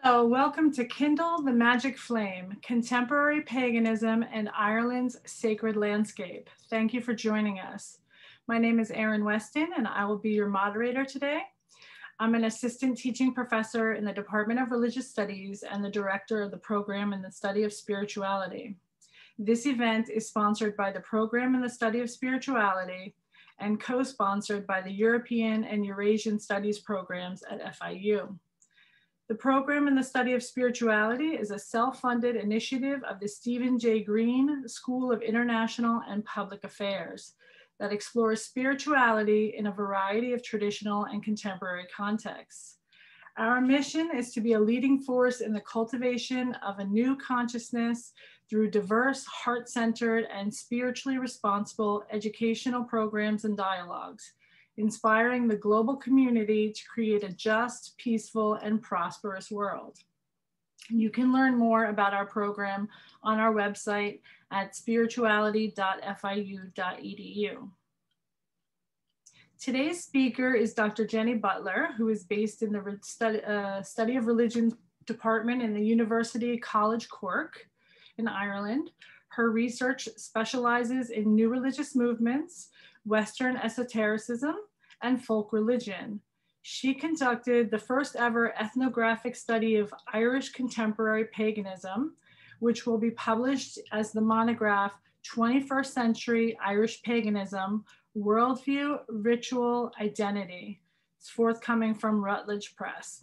Welcome to Kindle, the Magic Flame, Contemporary Paganism and Ireland's Sacred Landscape. Thank you for joining us. My name is Erin Weston and I will be your moderator today. I'm an assistant teaching professor in the Department of Religious Studies and the director of the program in the study of spirituality. This event is sponsored by the program in the study of spirituality and co-sponsored by the European and Eurasian Studies programs at FIU. The program in the study of spirituality is a self-funded initiative of the Stephen J. Green School of International and Public Affairs that explores spirituality in a variety of traditional and contemporary contexts. Our mission is to be a leading force in the cultivation of a new consciousness through diverse, heart-centered, and spiritually responsible educational programs and dialogues, inspiring the global community to create a just, peaceful, and prosperous world. You can learn more about our program on our website at spirituality.fiu.edu. Today's speaker is Dr. Jenny Butler, who is based in the Study of Religion Department in the University College Cork in Ireland. Her research specializes in new religious movements, Western esotericism, and folk religion. She conducted the first ever ethnographic study of Irish contemporary paganism, which will be published as the monograph 21st Century Irish Paganism, Worldview, Ritual, Identity. It's forthcoming from Routledge Press.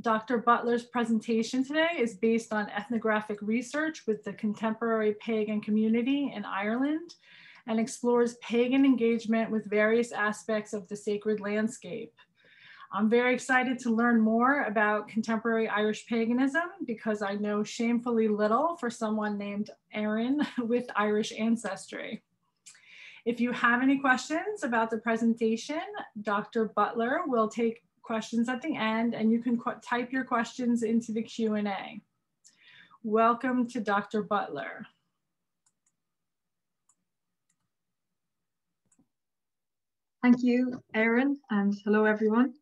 Dr. Butler's presentation today is based on ethnographic research with the contemporary pagan community in Ireland and explores pagan engagement with various aspects of the sacred landscape. I'm very excited to learn more about contemporary Irish paganism because I know shamefully little for someone named Erin with Irish ancestry. If you have any questions about the presentation, Dr. Butler will take questions at the end and you can type your questions into the Q&A. Welcome to Dr. Butler. Thank you, Erin, and hello, everyone.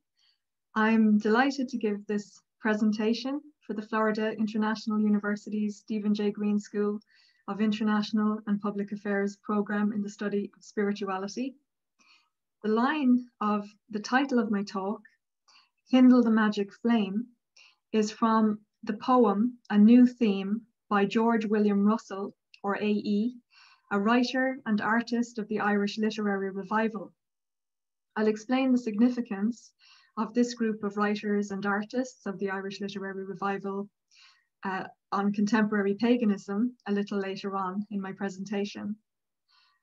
I'm delighted to give this presentation for the Florida International University's Stephen J. Green School of International and Public Affairs program in the study of spirituality. The line of the title of my talk, Kindle the Magic Flame, is from the poem A New Theme by George William Russell, or A.E., a writer and artist of the Irish literary revival. I'll explain the significance of this group of writers and artists of the Irish literary revival on contemporary paganism a little later on in my presentation.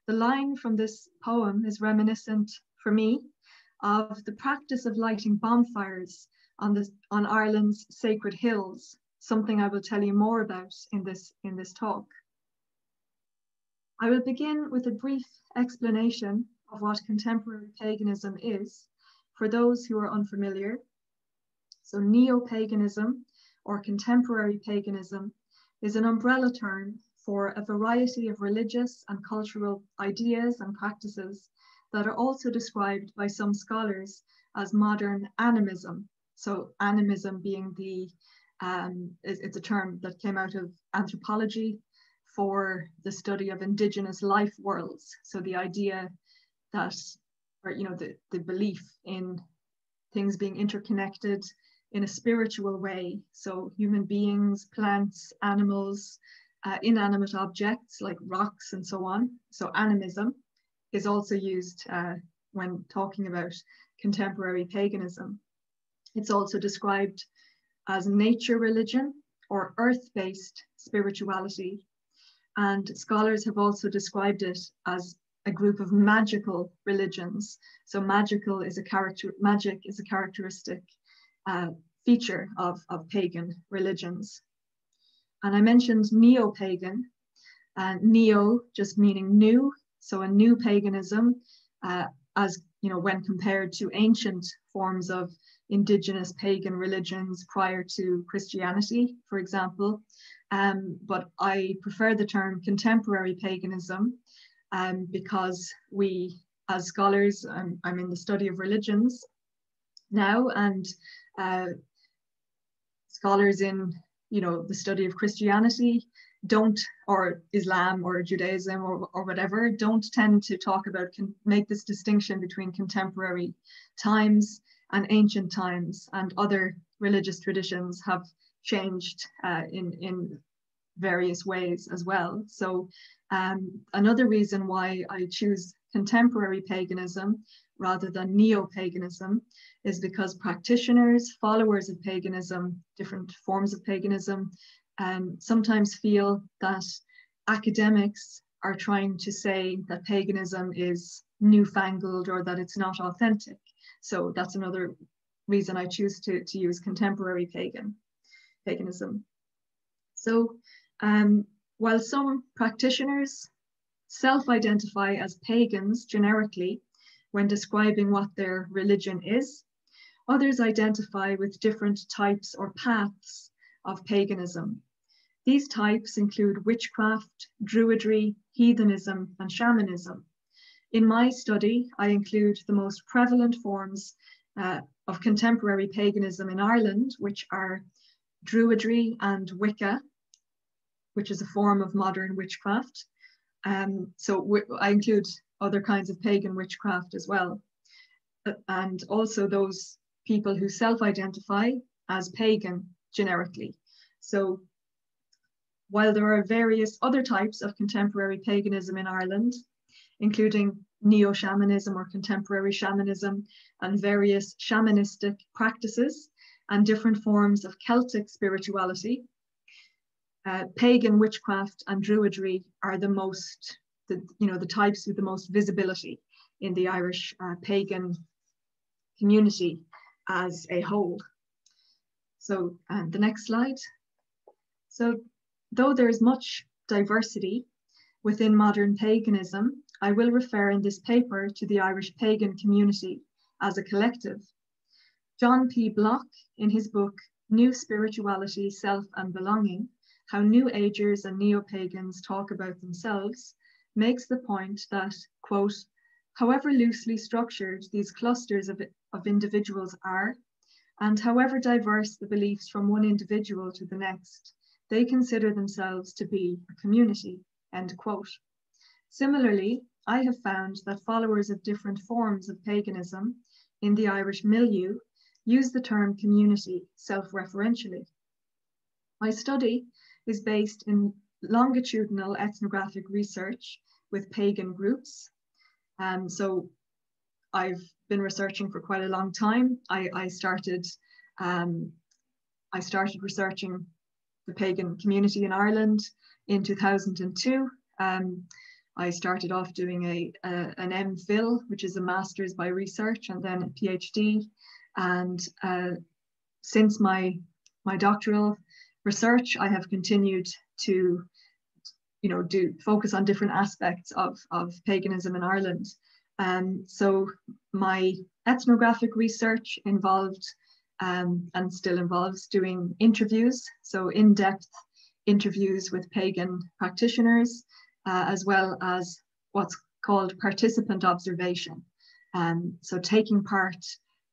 The line from this poem is reminiscent, for me, of the practice of lighting bonfires on Ireland's sacred hills, something I will tell you more about in this talk. I will begin with a brief explanation of what contemporary paganism is, for those who are unfamiliar. So neo-paganism, or contemporary paganism, is an umbrella term for a variety of religious and cultural ideas and practices that are also described by some scholars as modern animism. So animism being it's a term that came out of anthropology for the study of indigenous life worlds. So the idea that, or the belief in things being interconnected in a spiritual way. So human beings, plants, animals, inanimate objects like rocks and so on. So animism is also used when talking about contemporary paganism. It's also described as nature religion or earth-based spirituality. And scholars have also described it as a group of magical religions. So magic is a characteristic feature of pagan religions. And I mentioned neo-pagan, neo just meaning new. So a new paganism, when compared to ancient forms of indigenous pagan religions prior to Christianity, for example. But I prefer the term contemporary paganism because we, as scholars, I'm in the study of religions now, and scholars in, the study of Christianity don't, or Islam or Judaism or whatever, don't tend to talk about, make this distinction between contemporary times and ancient times, and other religious traditions have changed in various ways as well. So another reason why I choose contemporary paganism rather than neo-paganism is because practitioners, followers of paganism, different forms of paganism, sometimes feel that academics are trying to say that paganism is newfangled or that it's not authentic. So that's another reason I choose to use contemporary paganism. So while some practitioners self-identify as pagans generically when describing what their religion is, others identify with different types or paths of paganism. These types include witchcraft, druidry, heathenism, and shamanism. In my study, I include the most prevalent forms of contemporary paganism in Ireland, which are druidry and Wicca, which is a form of modern witchcraft. So I include other kinds of pagan witchcraft as well. And also those people who self-identify as pagan generically. So while there are various other types of contemporary paganism in Ireland, including neo-shamanism or contemporary shamanism, and various shamanistic practices and different forms of Celtic spirituality, pagan witchcraft and druidry are the types with the most visibility in the Irish pagan community as a whole. So the next slide. So though there is much diversity within modern paganism, I will refer in this paper to the Irish pagan community as a collective. John P. Block, in his book, New Spirituality, Self and Belonging, How New Agers and Neo-Pagans Talk About Themselves, makes the point that, quote, however loosely structured these clusters of individuals are, and however diverse the beliefs from one individual to the next, they consider themselves to be a community, end quote. Similarly, I have found that followers of different forms of paganism in the Irish milieu use the term community self-referentially. My study is based in longitudinal ethnographic research with pagan groups. So I've been researching for quite a long time. I started researching the pagan community in Ireland in 2002. I started off doing an MPhil, which is a master's by research, and then a PhD. And since my doctoral research, I have continued to focus on different aspects of paganism in Ireland. So my ethnographic research involved and still involves doing interviews, so in-depth interviews with pagan practitioners, as well as what's called participant observation. So taking part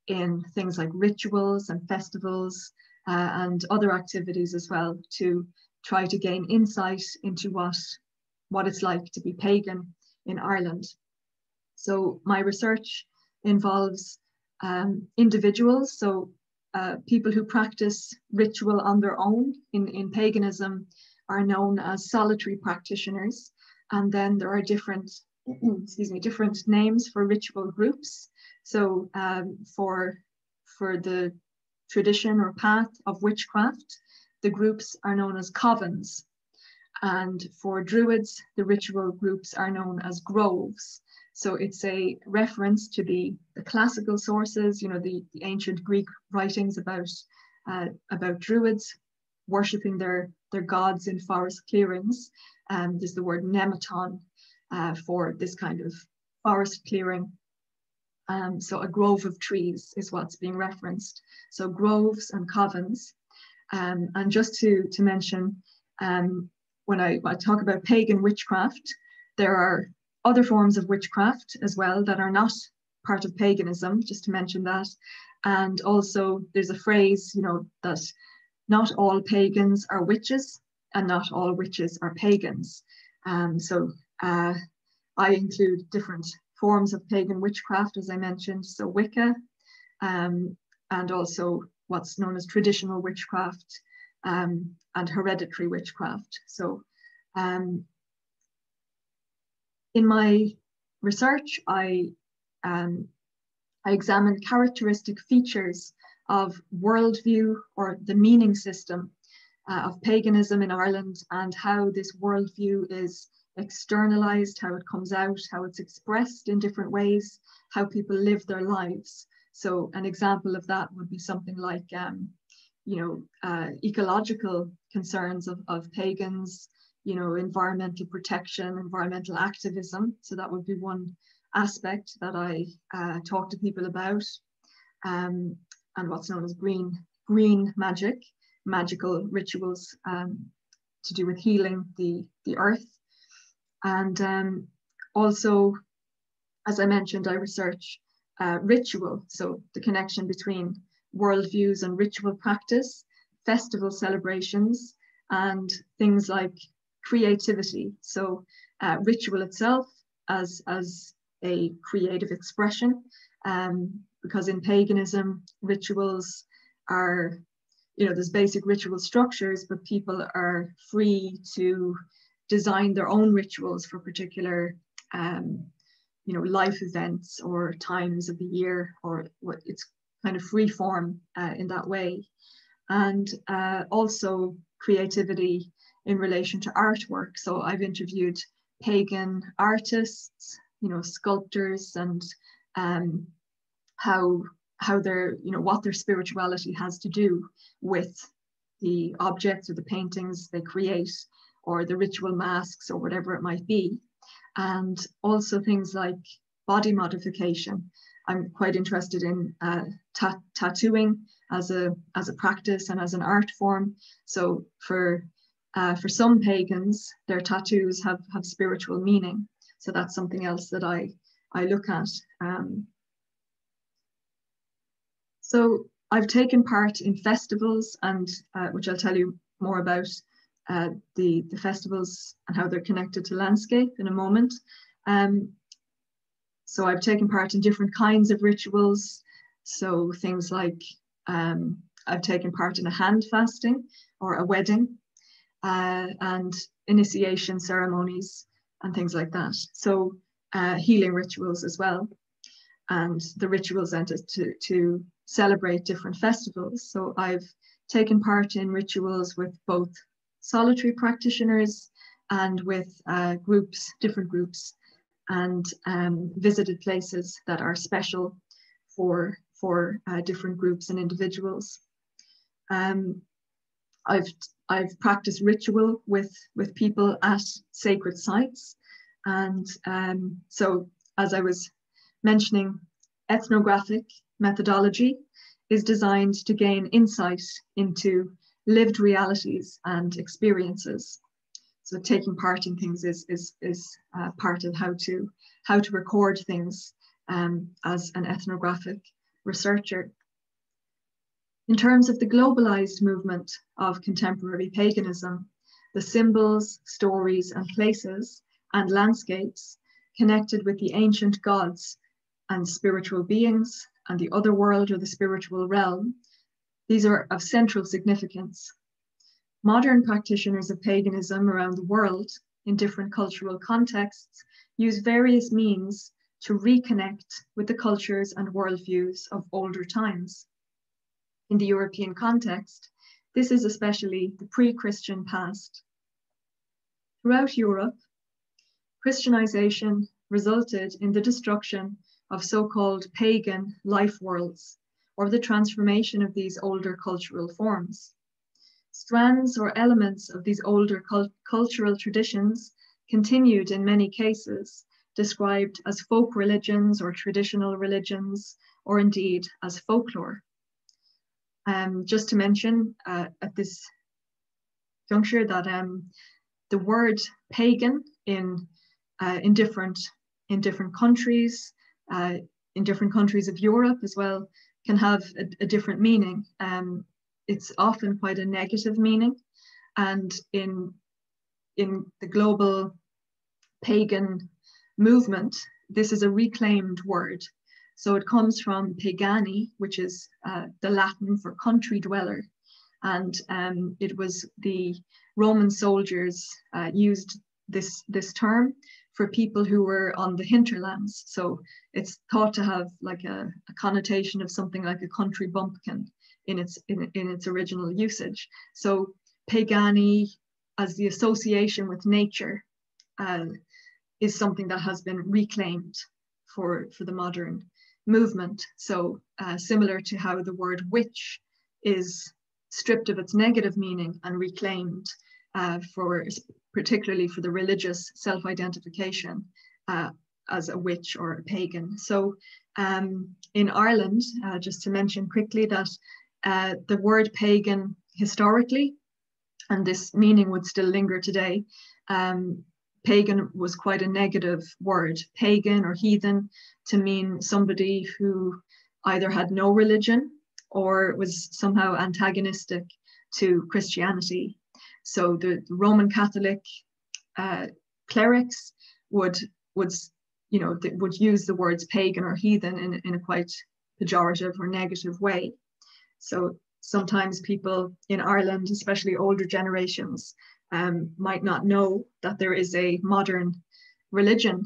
in things like rituals and festivals and other activities as well, to try to gain insight into what it's like to be pagan in Ireland. So my research involves individuals, so people who practice ritual on their own in paganism are known as solitary practitioners. And then there are different names for ritual groups. So for the tradition or path of witchcraft, the groups are known as covens. And for druids, the ritual groups are known as groves. So it's a reference to the classical sources, the ancient Greek writings about druids worshipping their gods in forest clearings. There's the word nematon for this kind of forest clearing. So a grove of trees is what's being referenced. So groves and covens. And just to mention, when I talk about pagan witchcraft, there are other forms of witchcraft as well that are not part of paganism, just to mention that. And also there's a phrase, that not all pagans are witches, and not all witches are pagans. I include different forms of pagan witchcraft, as I mentioned, so Wicca, and also what's known as traditional witchcraft, and hereditary witchcraft. So in my research, I examined characteristic features of worldview, or the meaning system of paganism in Ireland, and how this worldview is externalized, how it comes out, how it's expressed in different ways, how people live their lives. So an example of that would be something like, ecological concerns of pagans, environmental protection, environmental activism. So that would be one aspect that I talk to people about, and what's known as green magic, magical rituals to do with healing the earth. And also, as I mentioned, I research ritual, so the connection between worldviews and ritual practice, festival celebrations, and things like creativity. So ritual itself as a creative expression, because in paganism, rituals are, there's basic ritual structures, but people are free to design their own rituals for particular life events or times of the year, or what it's kind of free form in that way. And also creativity in relation to artwork. So I've interviewed pagan artists, sculptors, and how their, what their spirituality has to do with the objects or the paintings they create, or the ritual masks, or whatever it might be. And also things like body modification. I'm quite interested in tattooing as a practice and as an art form. So for some pagans, their tattoos have spiritual meaning. So that's something else that I look at. So I've taken part in festivals, and which I'll tell you more about, the festivals and how they're connected to landscape in a moment. So I've taken part in different kinds of rituals. So things like, I've taken part in a hand fasting or a wedding, and initiation ceremonies and things like that. So healing rituals as well. And the rituals then to celebrate different festivals. So I've taken part in rituals with both solitary practitioners and with different groups, and visited places that are special for different groups and individuals. I've practiced ritual with people at sacred sites, and so as I was mentioning, ethnographic methodology is designed to gain insight into lived realities and experiences. So taking part in things is part of how to record things as an ethnographic researcher. In terms of the globalized movement of contemporary paganism, the symbols, stories, and places and landscapes connected with the ancient gods and spiritual beings and the otherworld, or the spiritual realm, these are of central significance. Modern practitioners of paganism around the world, in different cultural contexts, use various means to reconnect with the cultures and worldviews of older times. In the European context, this is especially the pre-Christian past. Throughout Europe, Christianization resulted in the destruction of so-called pagan life worlds, or the transformation of these older cultural forms. Strands or elements of these older cultural traditions continued in many cases, described as folk religions or traditional religions, or indeed as folklore. Just to mention at this juncture that the word pagan in different countries, in different countries of Europe as well, can have a different meaning. it's often quite a negative meaning. And in the global pagan movement, this is a reclaimed word. So it comes from pagani, which is the Latin for country dweller. And it was the Roman soldiers used this term for people who were on the hinterlands. So it's thought to have like a connotation of something like a country bumpkin in its original usage. So pagani, as the association with nature, is something that has been reclaimed for the modern movement. So similar to how the word witch is stripped of its negative meaning and reclaimed particularly for the religious self-identification as a witch or a pagan. So in Ireland, just to mention quickly that the word pagan historically, and this meaning would still linger today, pagan was quite a negative word, pagan or heathen, to mean somebody who either had no religion or was somehow antagonistic to Christianity. So the Roman Catholic clerics would use the words pagan or heathen in a quite pejorative or negative way. So sometimes people in Ireland, especially older generations, might not know that there is a modern religion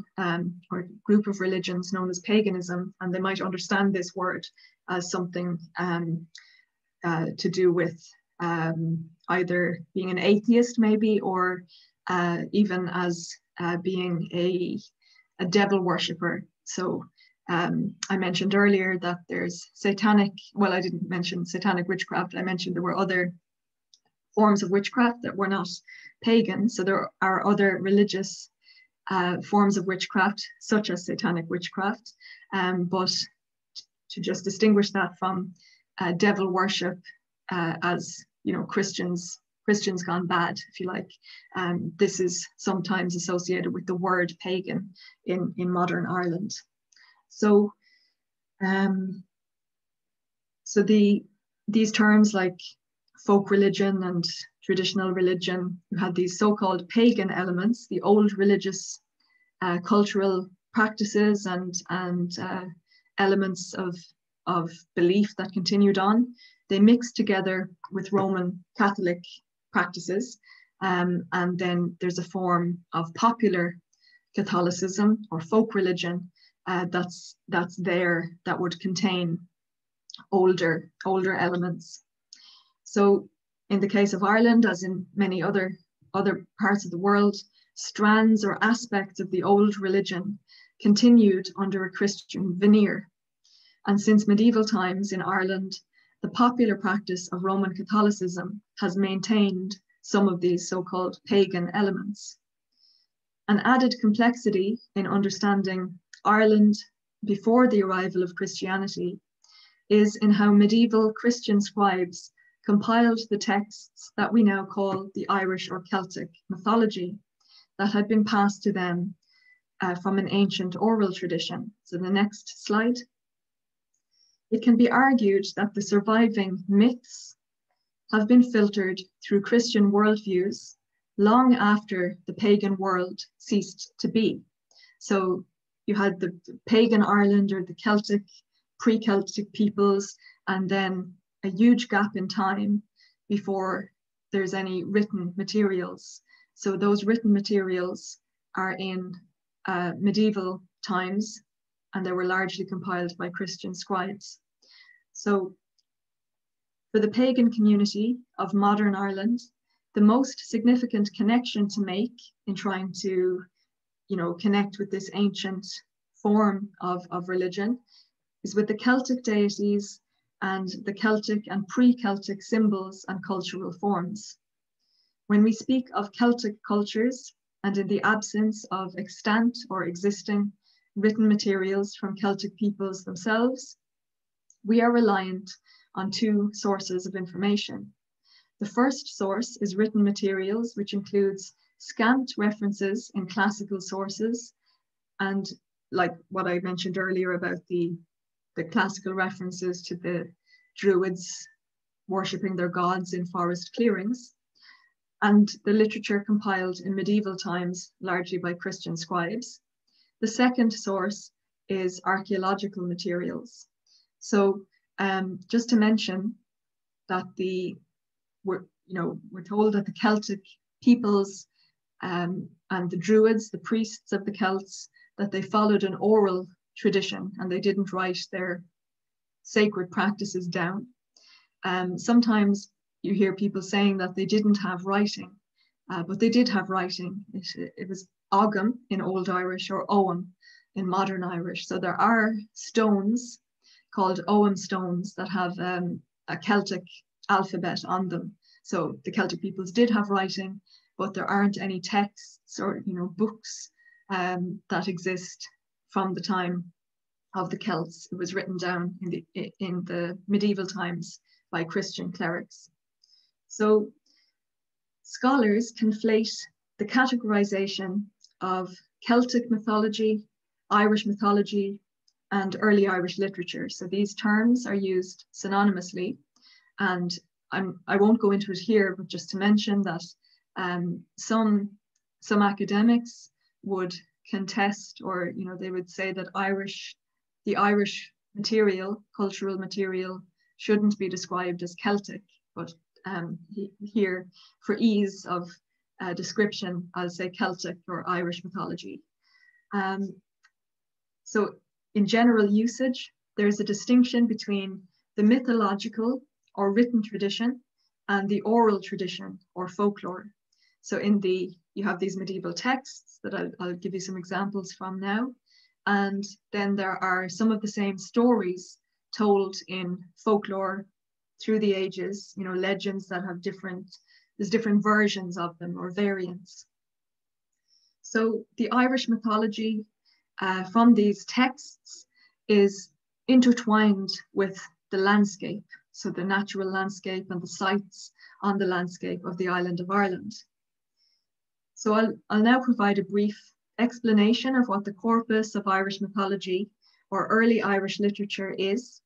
or group of religions known as paganism, and they might understand this word as something to do with either being an atheist maybe, or even as being a devil worshipper. So I mentioned earlier that there's satanic, well, I didn't mention satanic witchcraft. I mentioned there were other forms of witchcraft that were not pagan. So there are other religious forms of witchcraft, such as satanic witchcraft. But to just distinguish that from devil worship as, Christians gone bad, if you like. This is sometimes associated with the word pagan in modern Ireland. So, these terms like folk religion and traditional religion, you had these so-called pagan elements, the old religious cultural practices and elements of belief that continued on. They mixed together with Roman Catholic practices, and then there's a form of popular Catholicism or folk religion that's there, that would contain older elements. So in the case of Ireland, as in many other parts of the world, strands or aspects of the old religion continued under a Christian veneer. And since medieval times in Ireland, the popular practice of Roman Catholicism has maintained some of these so-called pagan elements. An added complexity in understanding Ireland before the arrival of Christianity is in how medieval Christian scribes compiled the texts that we now call the Irish or Celtic mythology that had been passed to them from an ancient oral tradition. So the next slide. It can be argued that the surviving myths have been filtered through Christian worldviews long after the pagan world ceased to be. So you had the pagan Ireland or the Celtic, pre-Celtic peoples, and then a huge gap in time before there's any written materials. So those written materials are in medieval times, and they were largely compiled by Christian scribes. So for the pagan community of modern Ireland, the most significant connection to make in trying to, connect with this ancient form of religion is with the Celtic deities and the Celtic and pre-Celtic symbols and cultural forms. When we speak of Celtic cultures, and in the absence of extant or existing written materials from Celtic peoples themselves, we are reliant on two sources of information. The first source is written materials, which includes scant references in classical sources, and like what I mentioned earlier about the classical references to the Druids worshipping their gods in forest clearings, and the literature compiled in medieval times, largely by Christian scribes. The second source is archaeological materials. So just to mention that we're told that the Celtic peoples and the Druids, the priests of the Celts, that they followed an oral tradition and they didn't write their sacred practices down. Sometimes you hear people saying that they didn't have writing, but they did have writing. It was Ogham in Old Irish or Ogham in Modern Irish. So there are stones called Ogham stones that have a Celtic alphabet on them. So the Celtic peoples did have writing, but there aren't any texts or books that exist from the time of the Celts. It was written down in the medieval times by Christian clerics. So scholars conflate the categorization of Celtic mythology, Irish mythology, and early Irish literature. So these terms are used synonymously, and I won't go into it here, but just to mention that some academics would contest, or they would say that the Irish material, cultural material, shouldn't be described as Celtic, but here, for ease of description, I'll say Celtic or Irish mythology. So in general usage, there's a distinction between the mythological or written tradition and the oral tradition or folklore. So you have these medieval texts that I'll give you some examples from now. And then there are some of the same stories told in folklore through the ages, legends that have there's different versions of them or variants. So the Irish mythology from these texts is intertwined with the landscape, so the natural landscape and the sites on the landscape of the island of Ireland. So I'll now provide a brief explanation of what the corpus of Irish mythology or early Irish literature is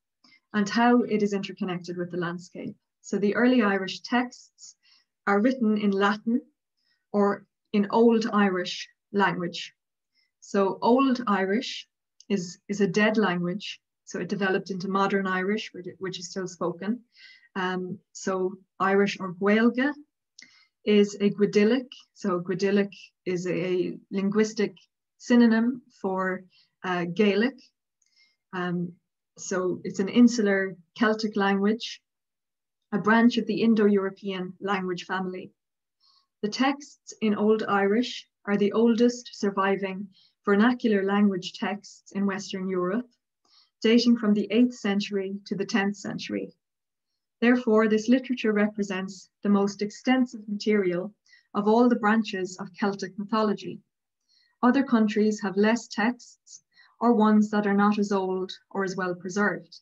and how it is interconnected with the landscape. So the early Irish texts are written in Latin or in Old Irish language. So Old Irish is a dead language. So it developed into Modern Irish, which is still spoken. So Irish or Gaeilge is a Gwydilic. So Gwydilic is a linguistic synonym for Gaelic. So it's an insular Celtic language, a branch of the Indo-European language family. The texts in Old Irish are the oldest surviving vernacular language texts in Western Europe, dating from the 8th century to the 10th century. Therefore, this literature represents the most extensive material of all the branches of Celtic mythology. Other countries have less texts or ones that are not as old or as well preserved.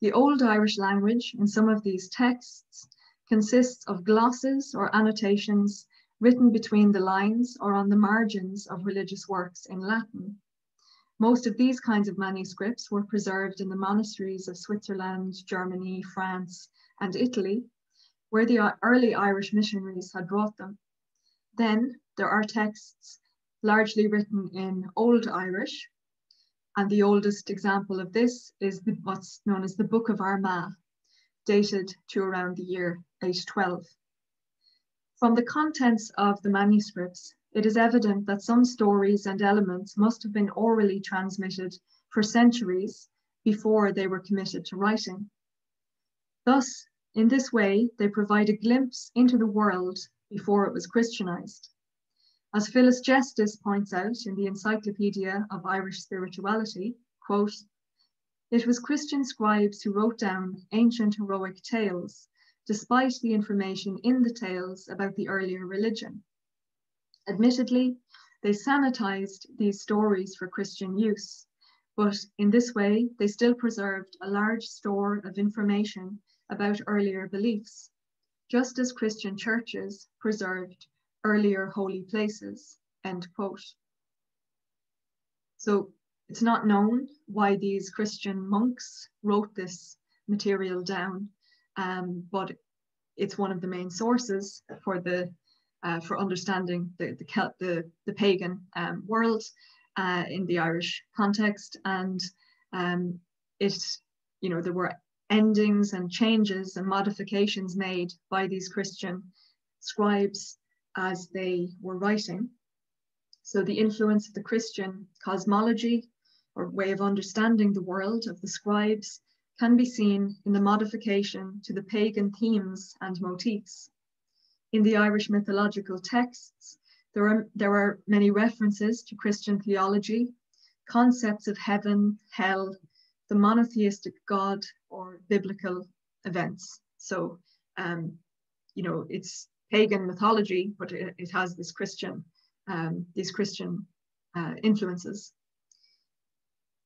The Old Irish language in some of these texts consists of glosses or annotations written between the lines or on the margins of religious works in Latin. Most of these kinds of manuscripts were preserved in the monasteries of Switzerland, Germany, France, and Italy, where the early Irish missionaries had brought them. Then there are texts largely written in Old Irish, and the oldest example of this is what's known as the Book of Armagh, dated to around the year 812. From the contents of the manuscripts, it is evident that some stories and elements must have been orally transmitted for centuries before they were committed to writing. Thus, in this way, they provide a glimpse into the world before it was Christianized. As Phyllis Justice points out in the Encyclopedia of Irish Spirituality, quote, "It was Christian scribes who wrote down ancient heroic tales, despite the information in the tales about the earlier religion. Admittedly, they sanitized these stories for Christian use, but in this way, they still preserved a large store of information about earlier beliefs, just as Christian churches preserved earlier holy places," end quote. So it's not known why these Christian monks wrote this material down, but it's one of the main sources for for understanding the pagan world in the Irish context. And there were endings and changes and modifications made by these Christian scribes as they were writing. So the influence of the Christian cosmology or way of understanding the world of the scribes can be seen in the modification to the pagan themes and motifs. In the Irish mythological texts, there are many references to Christian theology, concepts of heaven, hell, the monotheistic God, or biblical events. So, it's pagan mythology, but it has these Christian influences.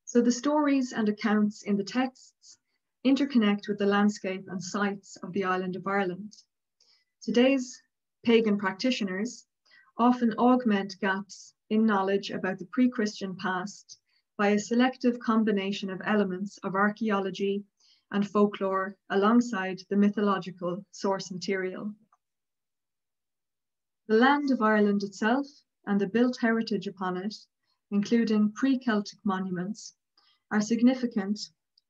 So the stories and accounts in the texts interconnect with the landscape and sites of the island of Ireland. Today's pagan practitioners often augment gaps in knowledge about the pre-Christian past by a selective combination of elements of archaeology and folklore alongside the mythological source material. The land of Ireland itself and the built heritage upon it, including pre-Celtic monuments, are significant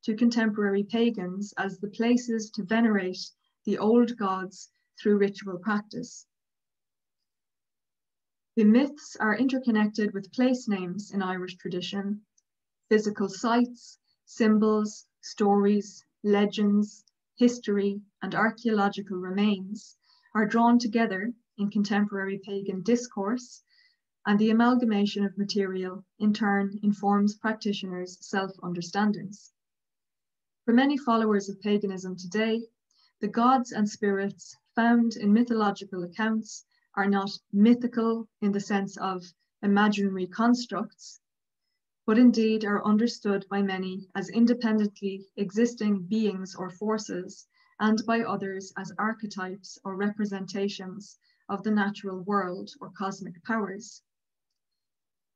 to contemporary pagans as the places to venerate the old gods through ritual practice. The myths are interconnected with place names in Irish tradition. Physical sites, symbols, stories, legends, history, and archaeological remains are drawn together in contemporary pagan discourse, and the amalgamation of material in turn informs practitioners' self-understandings. For many followers of paganism today, the gods and spirits found in mythological accounts are not mythical in the sense of imaginary constructs, but indeed are understood by many as independently existing beings or forces, and by others as archetypes or representations of the natural world or cosmic powers.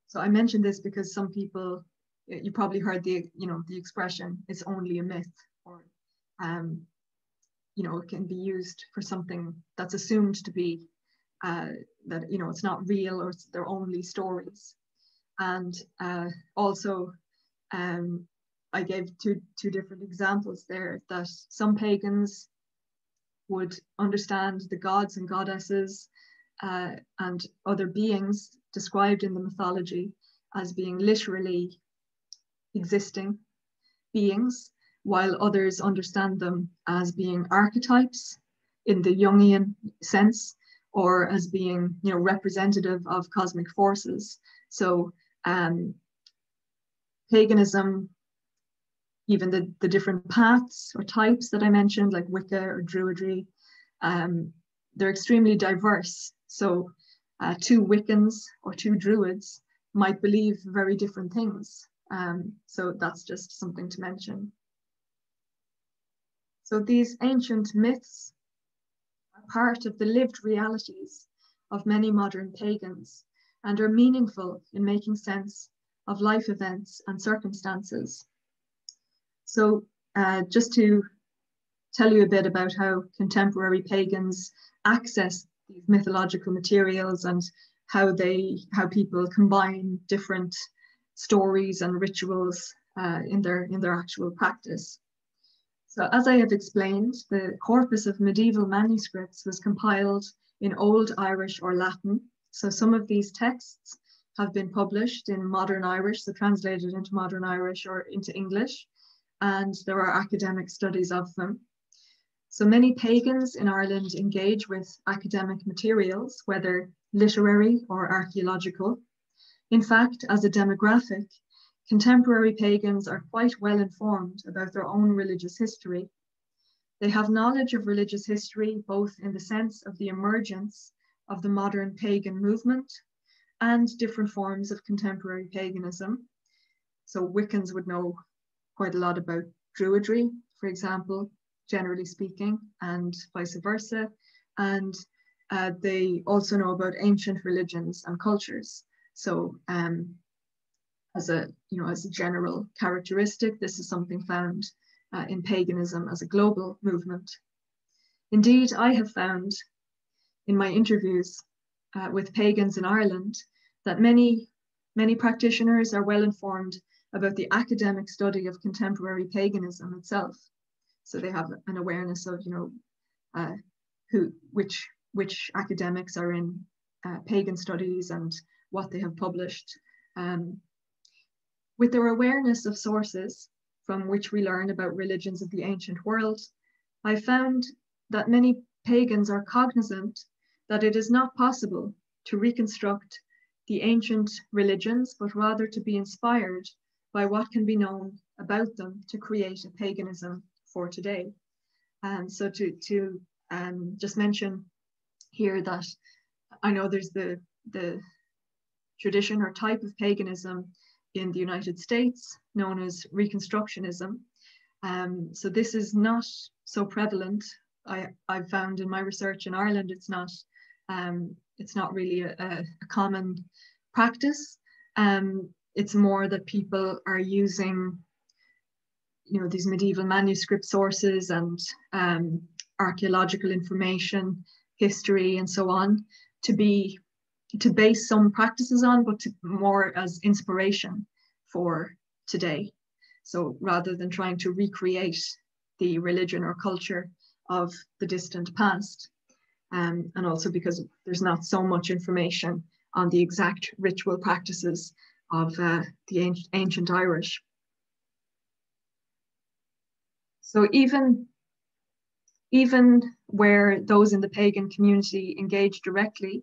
So I mentioned this because some people, you probably heard the expression, it's only a myth, or it can be used for something that's assumed to be that it's not real, or they're only stories. And also I gave two different examples there, that some pagans would understand the gods and goddesses and other beings described in the mythology as being literally existing beings, while others understand them as being archetypes in the Jungian sense, or as being representative of cosmic forces. So paganism, even the different paths or types that I mentioned, like Wicca or Druidry, they're extremely diverse. So two Wiccans or two Druids might believe very different things. So that's just something to mention. So these ancient myths are part of the lived realities of many modern pagans and are meaningful in making sense of life events and circumstances. So just to tell you a bit about how contemporary pagans access these mythological materials and how people combine different stories and rituals in their actual practice. So as I have explained, the corpus of medieval manuscripts was compiled in Old Irish or Latin. So some of these texts have been published in modern Irish, so translated into modern Irish or into English, and there are academic studies of them. So many pagans in Ireland engage with academic materials, whether literary or archaeological. In fact, as a demographic, contemporary pagans are quite well informed about their own religious history. They have knowledge of religious history, both in the sense of the emergence of the modern pagan movement and different forms of contemporary paganism. So Wiccans would know quite a lot about Druidry, for example, generally speaking, and vice versa. And they also know about ancient religions and cultures. So as a general characteristic, this is something found in paganism as a global movement Indeed, I have found in my interviews with pagans in Ireland that many practitioners are well informed about the academic study of contemporary paganism itself. So they have an awareness of, which academics are in pagan studies and what they have published. With their awareness of sources from which we learn about religions of the ancient world, I found that many pagans are cognizant that it is not possible to reconstruct the ancient religions, but rather to be inspired by what can be known about them to create a paganism for today. So to just mention here that I know there's the tradition or type of paganism in the United States known as Reconstructionism. So this is not so prevalent. I've found in my research in Ireland, it's not really a common practice. It's more that people are using, these medieval manuscript sources and archaeological information, history, and so on, to base some practices on, but more as inspiration for today. So rather than trying to recreate the religion or culture of the distant past, and also because there's not so much information on the exact ritual practices of the ancient Irish. So even where those in the pagan community engage directly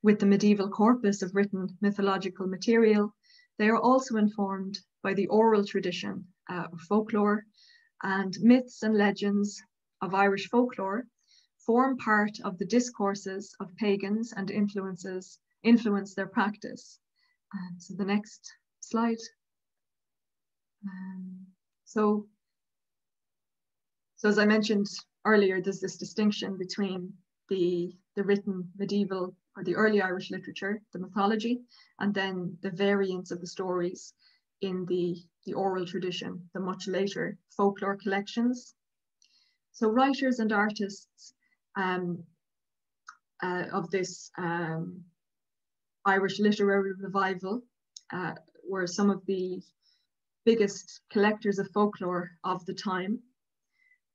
with the medieval corpus of written mythological material, they are also informed by the oral tradition of folklore, and myths and legends of Irish folklore form part of the discourses of pagans and influence their practice. So the next slide. So as I mentioned earlier, there's this distinction between the written medieval or the early Irish literature, the mythology, and then the variants of the stories in the oral tradition, the much later folklore collections. So writers and artists of this Irish literary revival were some of the biggest collectors of folklore of the time.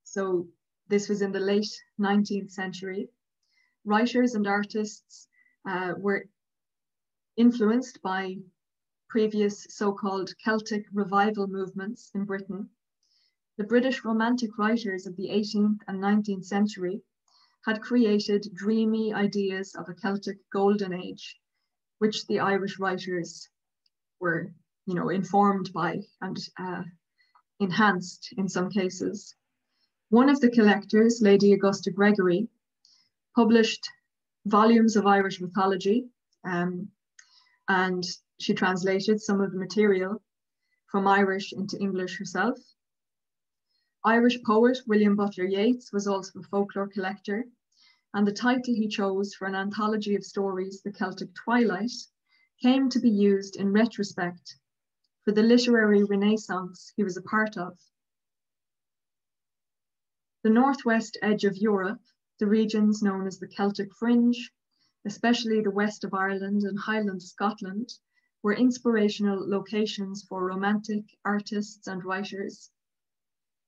So this was in the late 19th century. Writers and artists were influenced by previous so-called Celtic revival movements in Britain. The British Romantic writers of the 18th and 19th century had created dreamy ideas of a Celtic golden age, which the Irish writers were, informed by and enhanced in some cases. One of the collectors, Lady Augusta Gregory, published volumes of Irish mythology, and she translated some of the material from Irish into English herself. Irish poet William Butler Yeats was also a folklore collector, and the title he chose for an anthology of stories, The Celtic Twilight, came to be used in retrospect for the literary renaissance he was a part of. The northwest edge of Europe, the regions known as the Celtic Fringe, especially the west of Ireland and Highland Scotland, were inspirational locations for romantic artists and writers.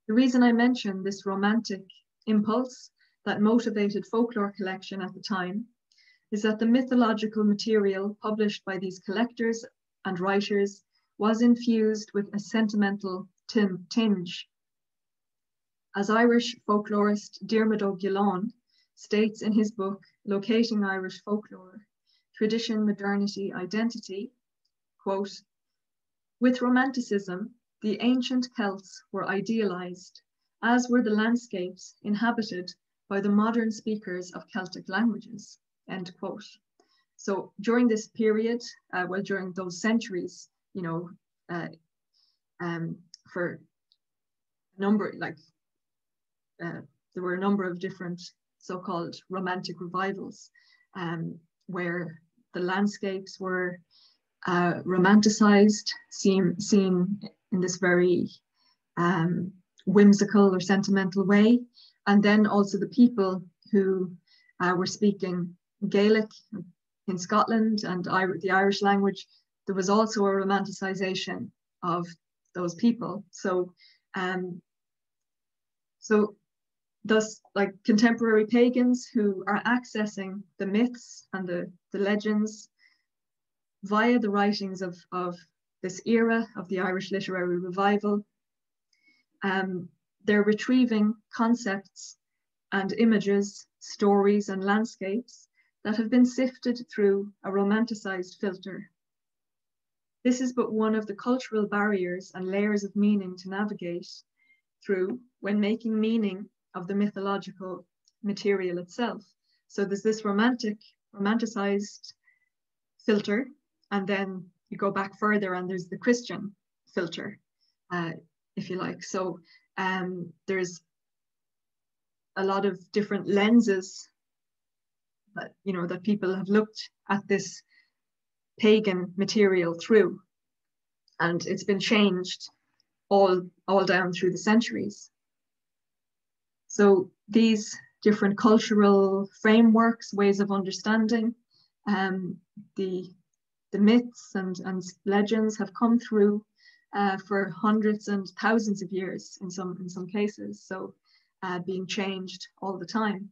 The reason I mention this romantic impulse that motivated folklore collection at the time is that the mythological material published by these collectors and writers was infused with a sentimental tinge. As Irish folklorist Diarmuid O'Gillán states in his book, Locating Irish Folklore, Tradition, Modernity, Identity, quote, "With Romanticism, the ancient Celts were idealized, as were the landscapes inhabited by the modern speakers of Celtic languages," end quote. So during this period, during those centuries, for a number, there were a number of different so-called romantic revivals, where the landscapes were romanticized, seen in this very whimsical or sentimental way, And then also the people who were speaking Gaelic in Scotland and the Irish language, there was also a romanticization of those people. So thus, like contemporary pagans who are accessing the myths and the legends via the writings of this era of the Irish literary revival, they're retrieving concepts and images, stories and landscapes that have been sifted through a romanticized filter. This is but one of the cultural barriers and layers of meaning to navigate through when making meaning of the mythological material itself. So there's this romanticized filter, and then you go back further and there's the Christian filter, if you like. So there's a lot of different lenses that, you know, that people have looked at this pagan material through, and it's been changed all down through the centuries. So these different cultural frameworks, ways of understanding, the myths and legends have come through for hundreds and thousands of years in some cases. So being changed all the time.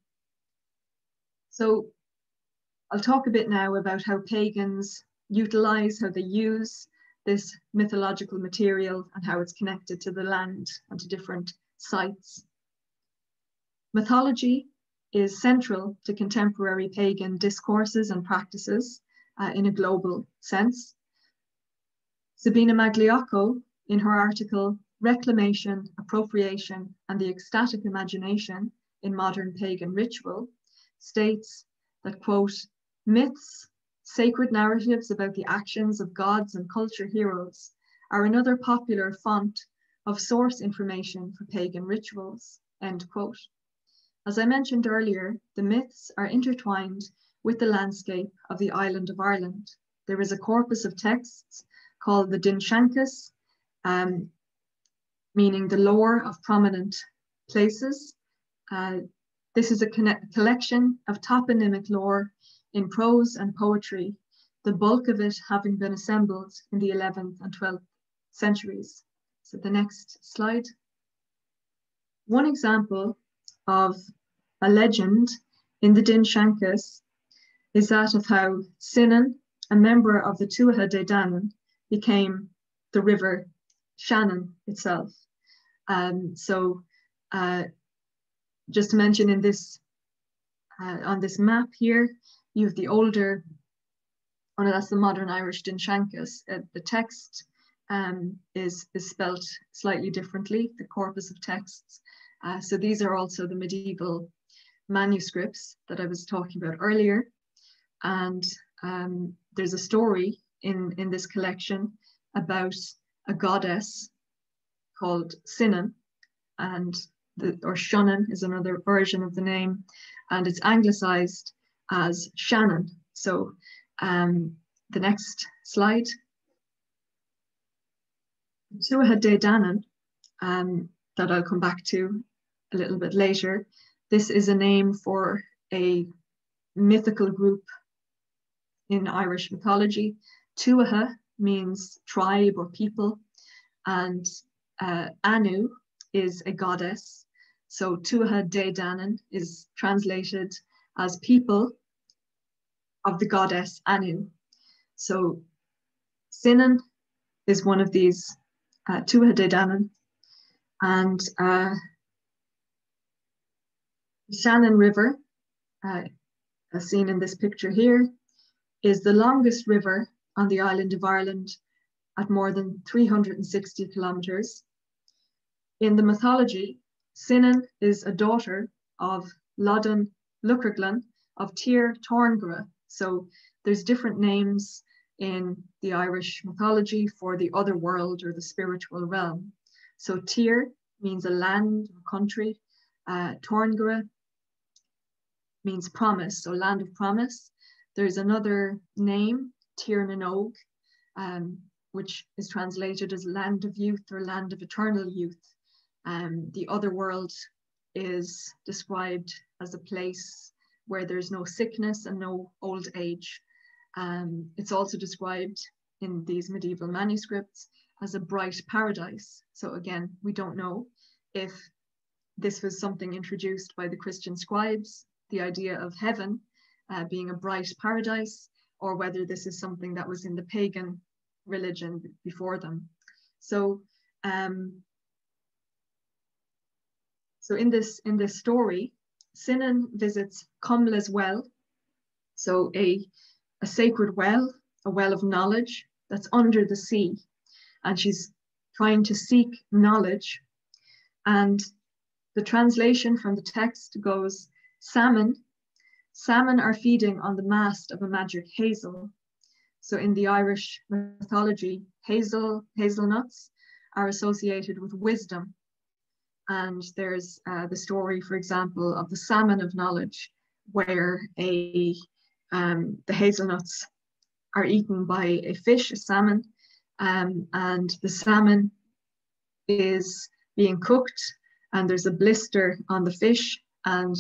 So I'll talk a bit now about how pagans utilize, how they use this mythological material and how it's connected to the land and to different sites. Mythology is central to contemporary pagan discourses and practices in a global sense. Sabina Magliocco, in her article, Reclamation, Appropriation, and the Ecstatic Imagination in Modern Pagan Ritual, states that, quote, myths, sacred narratives about the actions of gods and culture heroes are another popular font of source information for pagan rituals, end quote. As I mentioned earlier, the myths are intertwined with the landscape of the island of Ireland. There is a corpus of texts called the Dinshankas, meaning the lore of prominent places. This is a collection of toponymic lore in prose and poetry, the bulk of it having been assembled in the 11th and 12th centuries. So the next slide. One example of a legend in the Dinshankas is that of how Sinan, a member of the Tuatha De Danann, became the river Shannon itself. Just to mention in this, on this map here, you have the older, oh no, that's the modern Irish Dinshankas. The text is spelt slightly differently, the corpus of texts. So these are also the medieval manuscripts that I was talking about earlier. And there's a story in this collection about a goddess called Sinan, and or Shannon is another version of the name, and it's anglicized as Shannon. So the next slide. Tuatha De Danann, that I'll come back to a little bit later. This is a name for a mythical group in Irish mythology. Tuatha means tribe or people, and Anu is a goddess. So Tuatha De Danann is translated as people of the goddess Anu. So Sinan is one of these Tuatha De Danann, and the Shannon River, as seen in this picture here, is the longest river on the island of Ireland at more than 360 kilometers. In the mythology, Sinan is a daughter of Loddon Luckerglan of Tir Torngra. So there's different names in the Irish mythology for the other world or the spiritual realm. So Tir means a land or country. Torngra means promise, so land of promise. There's another name, Tir Nanog, which is translated as land of youth or land of eternal youth. The other world is described as a place where there's no sickness and no old age. It's also described in these medieval manuscripts as a bright paradise. So again, we don't know if this was something introduced by the Christian scribes, the idea of heaven being a bright paradise, or whether this is something that was in the pagan religion before them. So, so in this story, Sinan visits Cumla's well, so a sacred well, a well of knowledge that's under the sea, and she's trying to seek knowledge. And the translation from the text goes, salmon are feeding on the mast of a magic hazel. So in the Irish mythology, hazelnuts are associated with wisdom. And there's the story, for example, of the salmon of knowledge, where the hazelnuts are eaten by a fish, a salmon, and the salmon is being cooked, and there's a blister on the fish, and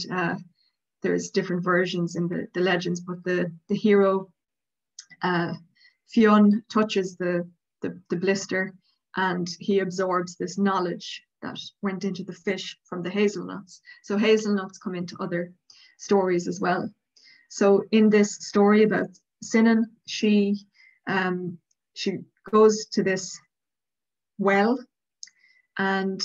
there's different versions in the legends, but the hero, Fionn, touches the blister, and he absorbs this knowledge that went into the fish from the hazelnuts. So hazelnuts come into other stories as well. So in this story about Sinan, she goes to this well, and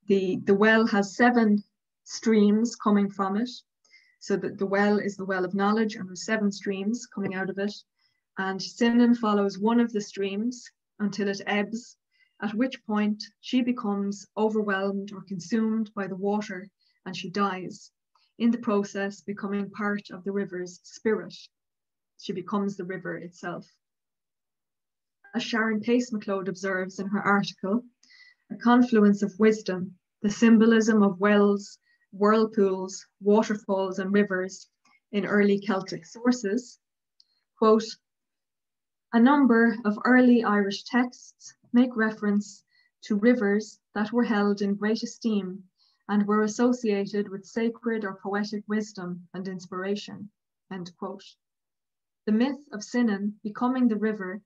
the well has 7 streams coming from it. So that the well is the well of knowledge, and there's 7 streams coming out of it. And Sinan follows one of the streams until it ebbs, at which point she becomes overwhelmed or consumed by the water, and she dies, in the process becoming part of the river's spirit. She becomes the river itself. As Sharon Pace-McLeod observes in her article, a confluence of wisdom, the symbolism of wells, whirlpools, waterfalls, and rivers in early Celtic sources, quote, a number of early Irish texts make reference to rivers that were held in great esteem and were associated with sacred or poetic wisdom and inspiration, end quote. The myth of Sinan becoming the river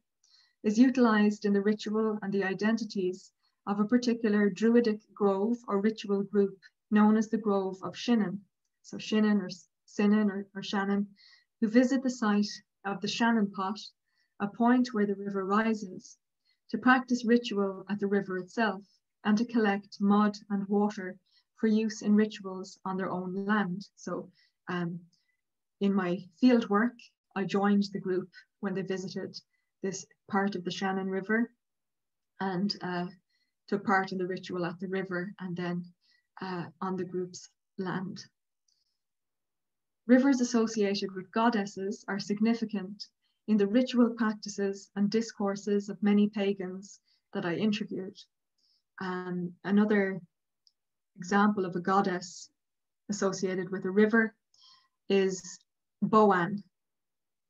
is utilized in the ritual and the identities of a particular druidic grove or ritual group known as the Grove of Shannon. So Shannon or Sinan or Shannon, who visit the site of the Shannon Pot, a point where the river rises, to practice ritual at the river itself and to collect mud and water for use in rituals on their own land. So in my field work, I joined the group when they visited this part of the Shannon River and took part in the ritual at the river and then on the group's land. Rivers associated with goddesses are significant in the ritual practices and discourses of many pagans that I interviewed. Another example of a goddess associated with a river is Boann,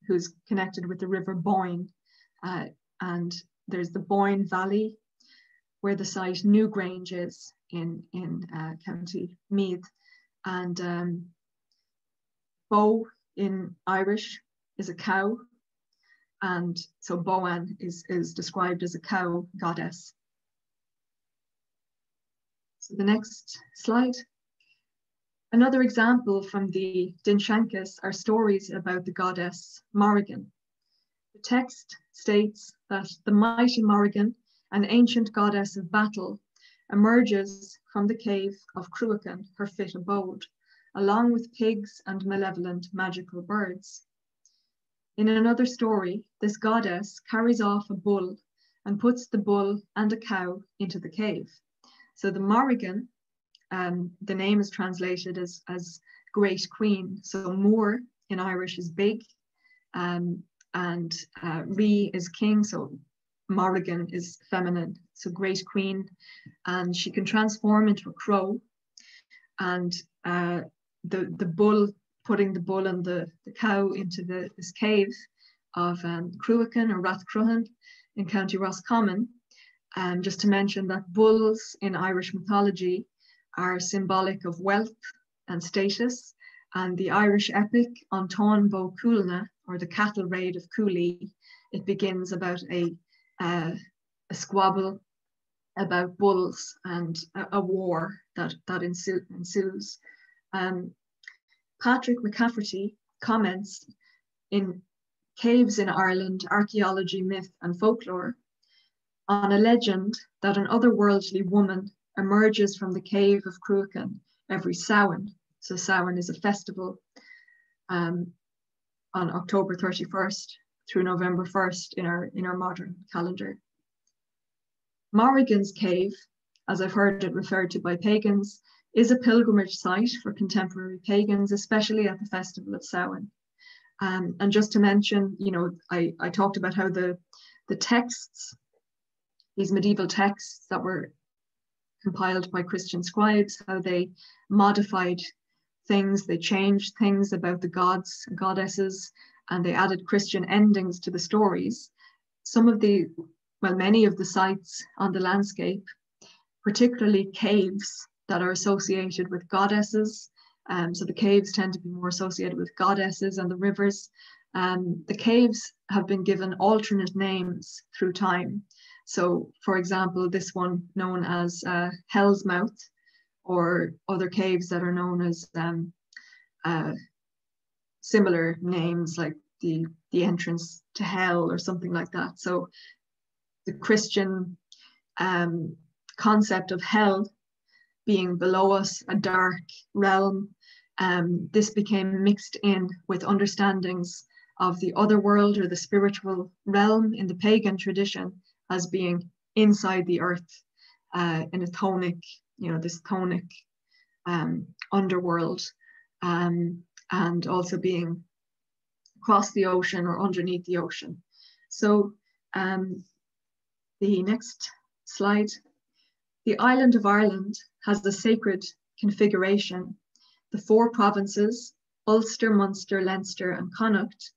who's connected with the river Boyne. And there's the Boyne Valley, where the site Newgrange is in County Meath. And Bo in Irish is a cow. And so Boann is described as a cow goddess. So the next slide. Another example from the Dinshankas are stories about the goddess Morrigan. The text states that the mighty Morrigan, an ancient goddess of battle, emerges from the cave of Cruachan, her fit abode, along with pigs and malevolent magical birds. In another story, this goddess carries off a bull and puts the bull and a cow into the cave. So the Morrigan, the name is translated as Great Queen. So Moor in Irish is big, and Ri is king, so Morrigan is feminine, so Great Queen, and she can transform into a crow. And the bull, putting the bull and the cow into this cave of Cruachan or Rathcruachan in County Roscommon. Just to mention that bulls in Irish mythology are symbolic of wealth and status, and the Irish epic An Táin Bó Cúailnge, or the cattle raid of Cooley, it begins about a squabble about bulls and a war that ensues. Patrick McCafferty comments in Caves in Ireland, Archaeology, Myth and Folklore on a legend that an otherworldly woman emerges from the cave of Cruachan every Samhain. So Samhain is a festival on October 31st through November 1st in our modern calendar. Morrigan's Cave, as I've heard it referred to by pagans, is a pilgrimage site for contemporary pagans, especially at the festival of Samhain. And just to mention, you know, I talked about how the texts, these medieval texts that were compiled by Christian scribes, how they modified things, they changed things about the gods and goddesses, and they added Christian endings to the stories. Many of the sites on the landscape, particularly caves that are associated with goddesses, so the caves tend to be more associated with goddesses and the rivers. The caves have been given alternate names through time. So, for example, this one known as Hell's Mouth, or other caves that are known as similar names like the entrance to hell or something like that. So the Christian concept of hell being below us, a dark realm, this became mixed in with understandings of the otherworld or the spiritual realm in the pagan tradition as being inside the earth, in a chthonic, you know, this chthonic underworld, and also being across the ocean or underneath the ocean. So the next slide. The island of Ireland has the sacred configuration. The 4 provinces, Ulster, Munster, Leinster and Connacht,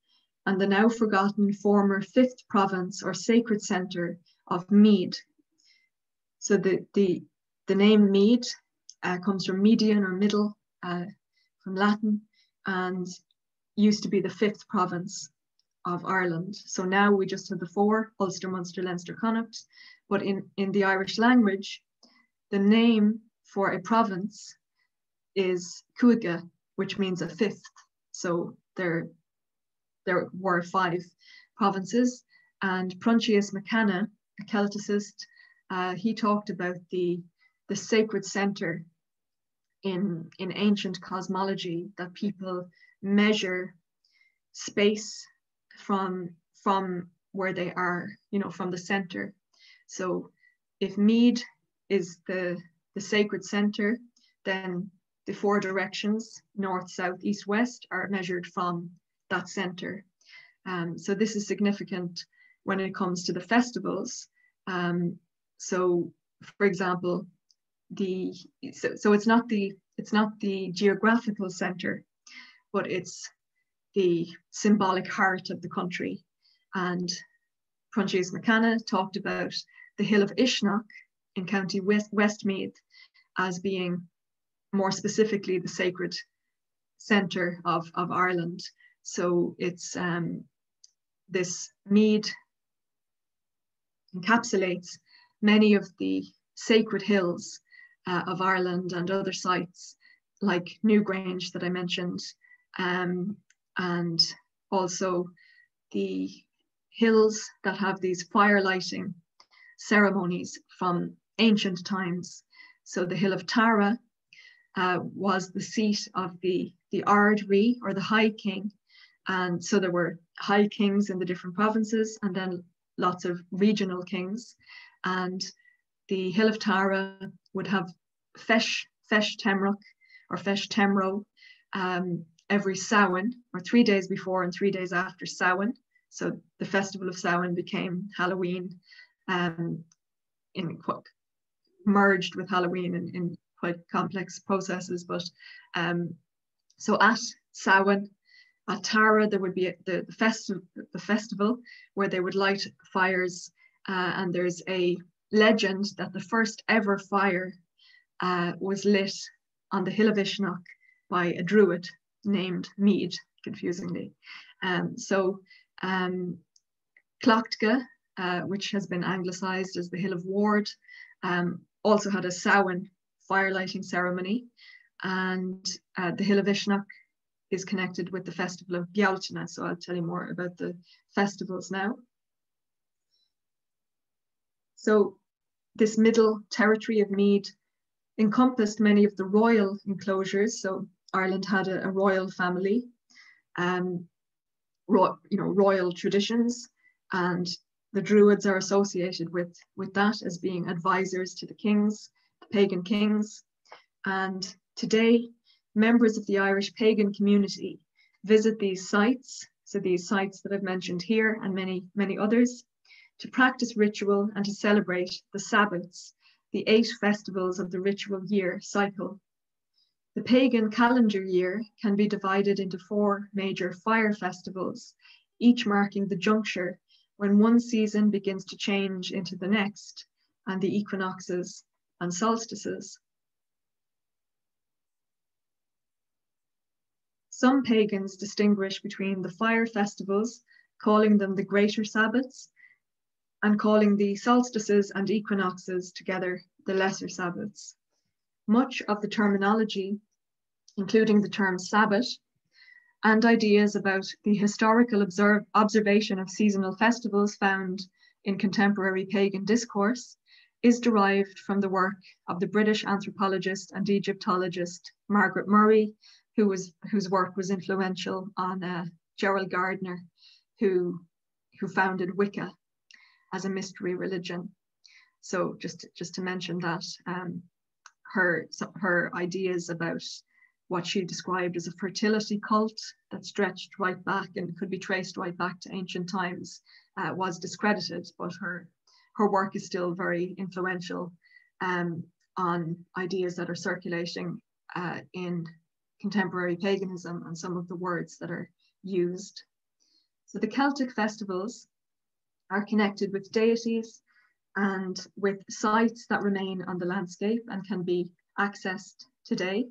and the now forgotten former 5th province or sacred centre of Meath. So the name Meath comes from median or middle, from Latin, and used to be the 5th province of Ireland. So now we just have the 4, Ulster, Munster, Leinster, Connacht, but in the Irish language, the name for a province is Cuaga, which means a 5th. So there were 5 provinces, and Prunchius McCanna, a Celticist, he talked about the sacred center in ancient cosmology, that people measure space from where they are, you know, from the center. So if Meath is the sacred center, then the 4 directions, north, south, east, west, are measured from that center. So this is significant when it comes to the festivals. So for example, so it's not the geographical center, but it's the symbolic heart of the country. And Prunchius McCanna talked about the Hill of Ishnach in County Westmeath as being more specifically the sacred center of Ireland. So it's this Meath encapsulates many of the sacred hills of Ireland and other sites like Newgrange that I mentioned, and also the hills that have these fire lighting ceremonies from ancient times. So the Hill of Tara was the seat of the Ard Rí, or the High King. And so there were high kings in the different provinces, and then lots of regional kings. And the Hill of Tara would have Feis Temrach or Feis Temro every Samhain, or 3 days before and 3 days after Samhain. So the festival of Samhain became Halloween, merged with Halloween in quite complex processes. But so at Samhain, at Tara, there would be the festival where they would light fires, and there's a legend that the first ever fire was lit on the hill of Ishnok by a druid named Mead, confusingly. Clochtga, which has been anglicised as the Hill of Ward, also had a Samhain fire lighting ceremony, and the Hill of Ishnok is connected with the festival of Bealtaine. So I'll tell you more about the festivals now. So this middle territory of Mead encompassed many of the royal enclosures. So Ireland had a royal family, royal traditions, and the Druids are associated with that as being advisors to the kings, the pagan kings. And today, members of the Irish pagan community visit these sites, so these sites that I've mentioned here and many, many others, to practice ritual and to celebrate the sabbats, the 8 festivals of the ritual year cycle. The pagan calendar year can be divided into 4 major fire festivals, each marking the juncture when one season begins to change into the next, and the equinoxes and solstices. Some pagans distinguish between the fire festivals, calling them the greater sabbats, and calling the solstices and equinoxes together the lesser sabbats. Much of the terminology, including the term sabbat, and ideas about the historical observation of seasonal festivals found in contemporary pagan discourse, is derived from the work of the British anthropologist and Egyptologist Margaret Murray, whose work was influential on Gerald Gardner, who founded Wicca as a mystery religion. So just to mention that, her ideas about what she described as a fertility cult that stretched right back and could be traced right back to ancient times was discredited, but her work is still very influential on ideas that are circulating in contemporary paganism and some of the words that are used. So the Celtic festivals are connected with deities and with sites that remain on the landscape and can be accessed today.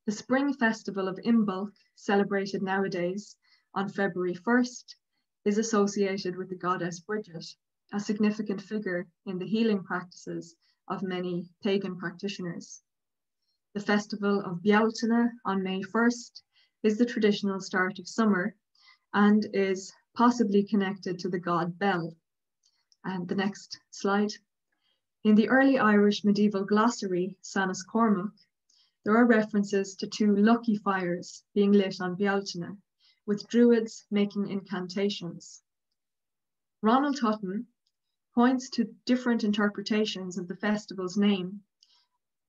The spring festival of Imbolc, celebrated nowadays on February 1st, is associated with the goddess Bridget, a significant figure in the healing practices of many pagan practitioners. The festival of Bealtaine on May 1st is the traditional start of summer and is possibly connected to the god Bel. And the next slide. In the early Irish medieval glossary, Sanus Cormac, there are references to 2 lucky fires being lit on Bealtaine, with druids making incantations. Ronald Hutton points to different interpretations of the festival's name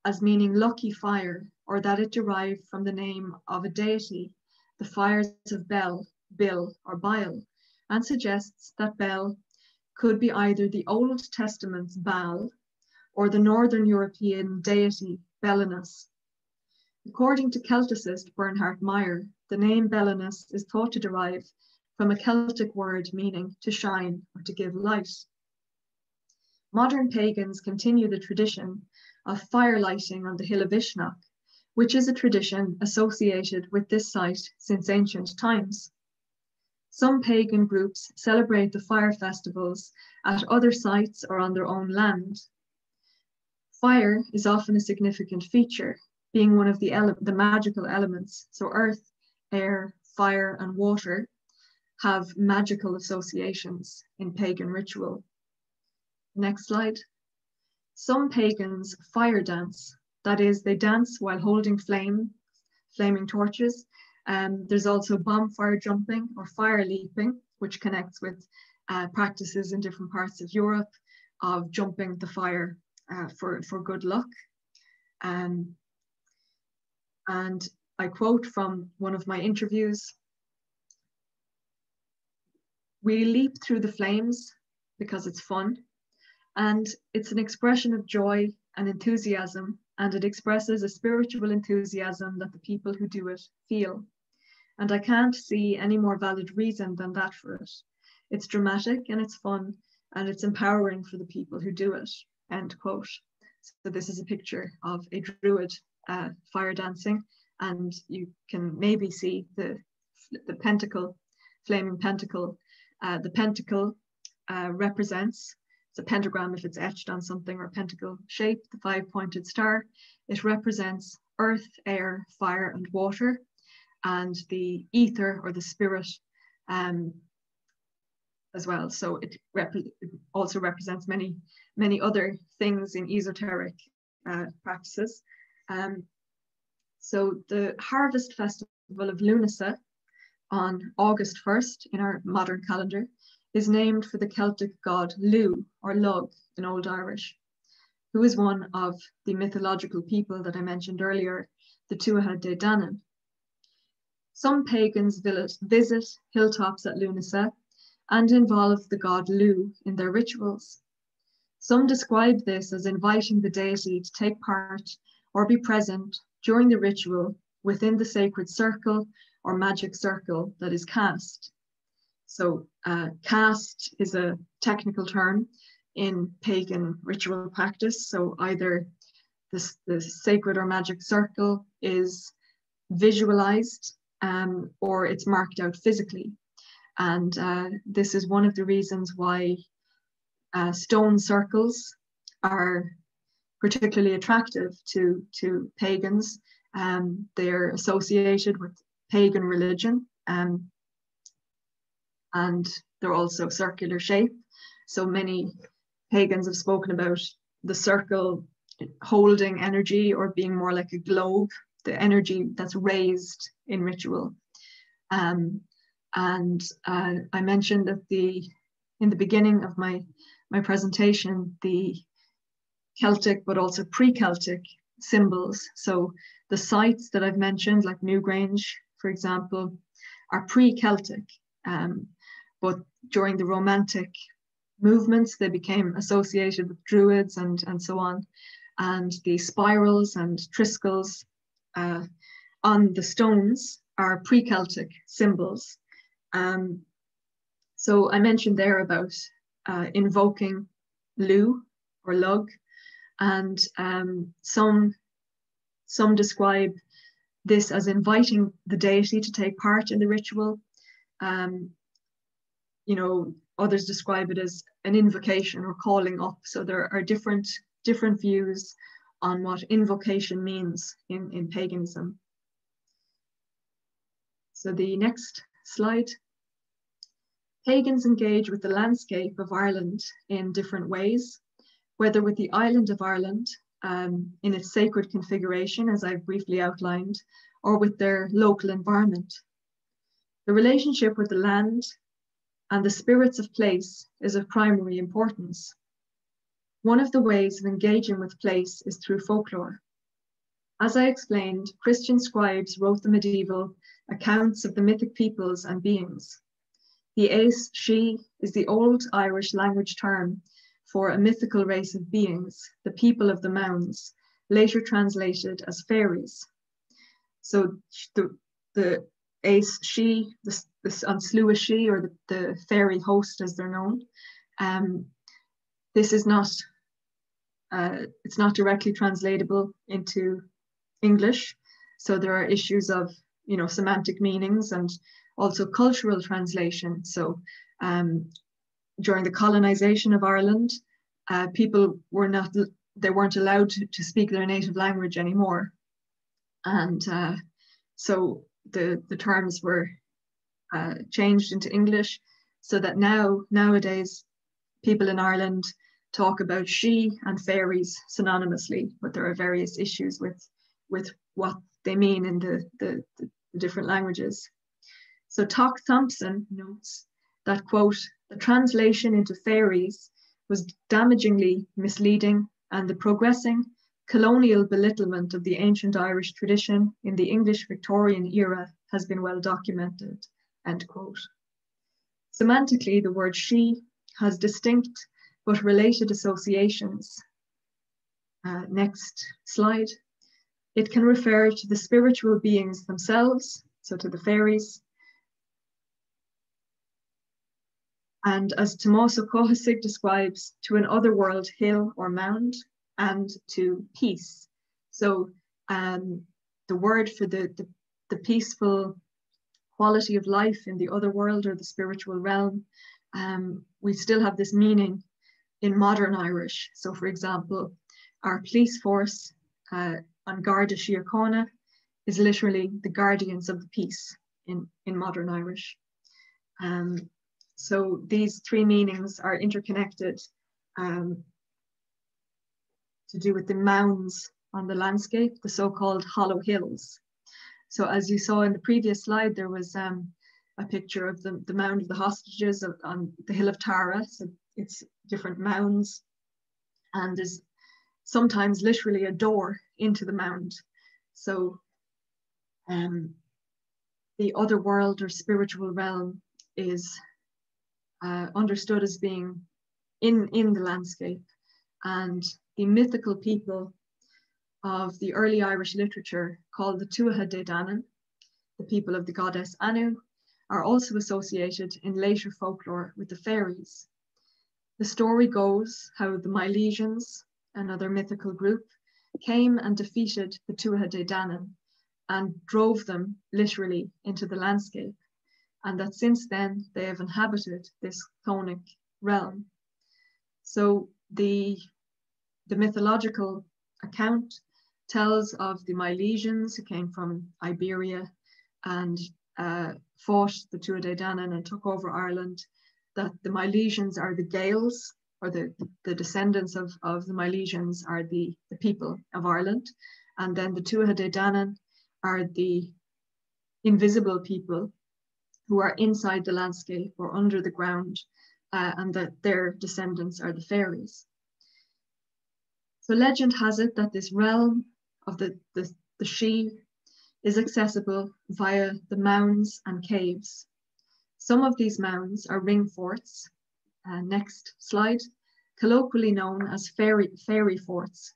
as meaning lucky fire, or that it derived from the name of a deity, the fires of Bel, Bil, or Bile, and suggests that Bel could be either the Old Testament's Baal or the Northern European deity Belinus. According to Celticist Bernhard Meyer, the name Belinus is thought to derive from a Celtic word meaning to shine or to give light. Modern pagans continue the tradition of fire lighting on the hill of Ishnok, which is a tradition associated with this site since ancient times. Some pagan groups celebrate the fire festivals at other sites or on their own land. Fire is often a significant feature, being one of the magical elements. So earth, air, fire, and water have magical associations in pagan ritual. Next slide. Some pagans fire dance, that is, they dance while holding flaming torches. There's also bonfire jumping or fire leaping, which connects with practices in different parts of Europe of jumping the fire for good luck. And I quote from one of my interviews: "We leap through the flames because it's fun, and it's an expression of joy and enthusiasm, and it expresses a spiritual enthusiasm that the people who do it feel. And I can't see any more valid reason than that for it. It's dramatic and it's fun, and it's empowering for the people who do it," end quote. So this is a picture of a druid fire dancing, and you can maybe see the pentacle, flaming pentacle. The pentacle represents, it's a pentagram if it's etched on something, or a pentacle shape, the 5-pointed star. It represents earth, air, fire, and water, and the ether or the spirit as well. So it also represents many other things in esoteric practices. So the harvest festival of Lunasa on August 1st in our modern calendar is named for the Celtic god Lu, or Lug in Old Irish, who is one of the mythological people that I mentioned earlier, the Tuatha De Danann. Some pagans visit hilltops at Lunasa and involve the god Lu in their rituals. Some describe this as inviting the deity to take part or be present during the ritual within the sacred circle or magic circle that is cast. So cast is a technical term in pagan ritual practice. So either the sacred or magic circle is visualized or it's marked out physically. And this is one of the reasons why stone circles are particularly attractive to pagans. They're associated with pagan religion, and they're also circular shape. So many pagans have spoken about the circle holding energy or being more like a globe, the energy that's raised in ritual. And I mentioned at in the beginning of my presentation, the Celtic but also pre-Celtic symbols. So the sites that I've mentioned, like Newgrange, for example, are pre-Celtic, but during the Romantic movements, they became associated with Druids and so on. And the spirals and triskells on the stones are pre-Celtic symbols. So I mentioned there about invoking Lu or Lug, and some describe this as inviting the deity to take part in the ritual. You know, others describe it as an invocation or calling up. So there are different views on what invocation means in paganism. So the next slide. Pagans engage with the landscape of Ireland in different ways, whether with the island of Ireland in its sacred configuration, as I've briefly outlined, or with their local environment. The relationship with the land and the spirits of place is of primary importance. One of the ways of engaging with place is through folklore. As I explained, Christian scribes wrote the medieval accounts of the mythic peoples and beings. The aes she is the old Irish language term for a mythical race of beings, the people of the mounds, later translated as fairies. So the aes she, the Anslua she, or the fairy host as they're known, this is not, it's not directly translatable into English. So there are issues of, you know, semantic meanings and also cultural translation. So during the colonization of Ireland, people weren't allowed to speak their native language anymore. And so the terms were changed into English, so that nowadays people in Ireland talk about she and fairies synonymously, but there are various issues with what they mean in the different languages. So Toc Thompson notes that, quote, the translation into fairies was damagingly misleading, and the progressing colonial belittlement of the ancient Irish tradition in the English Victorian era has been well documented, end quote. Semantically, the word she has distinct but related associations. Next slide. It can refer to the spiritual beings themselves, so to the fairies, and as Tommaso Kohasig describes, to an otherworld hill or mound, and to peace. So the word for the peaceful quality of life in the other world or the spiritual realm, we still have this meaning in modern Irish. So for example, our police force on Garda Síochána is literally the guardians of the peace in modern Irish. So these three meanings are interconnected to do with the mounds on the landscape, the so-called hollow hills. So as you saw in the previous slide, there was a picture of the mound of the hostages on the hill of Tara. So it's different mounds, and there's sometimes literally a door into the mound. So the other world or spiritual realm is understood as being in the landscape, and the mythical people of the early Irish literature called the Tuatha Dé Danann, the people of the goddess Anu, are also associated in later folklore with the fairies. The story goes how the Milesians, another mythical group, came and defeated the Tuatha Dé Danann and drove them literally into the landscape, and that since then they have inhabited this chthonic realm. So the mythological account tells of the Milesians who came from Iberia and fought the Tuatha Dé Danann and took over Ireland, that the Milesians are the Gaels, or the descendants of the Milesians are the people of Ireland, and then the Tuatha Dé Danann are the invisible people who are inside the landscape or under the ground, and that their descendants are the fairies. So legend has it that this realm of the Sidhe is accessible via the mounds and caves. Some of these mounds are ringforts, next slide, colloquially known as fairy forts.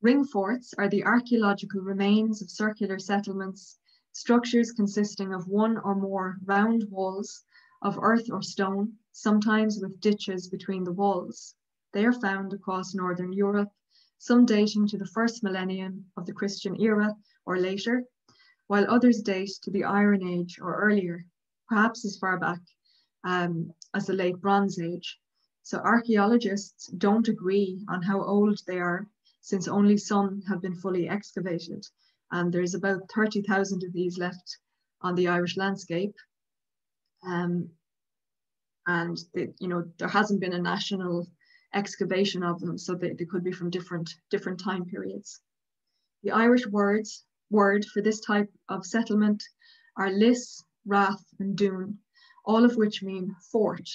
Ringforts are the archaeological remains of circular settlements, structures consisting of one or more round walls of earth or stone, sometimes with ditches between the walls. They are found across Northern Europe, some dating to the first millennium of the Christian era or later, while others date to the Iron Age or earlier, perhaps as far back as the late Bronze Age. So archaeologists don't agree on how old they are, since only some have been fully excavated. And there's about 30,000 of these left on the Irish landscape. And there hasn't been a national excavation of them, so they could be from different time periods. The Irish word for this type of settlement are lis, rath, and dún, all of which mean fort,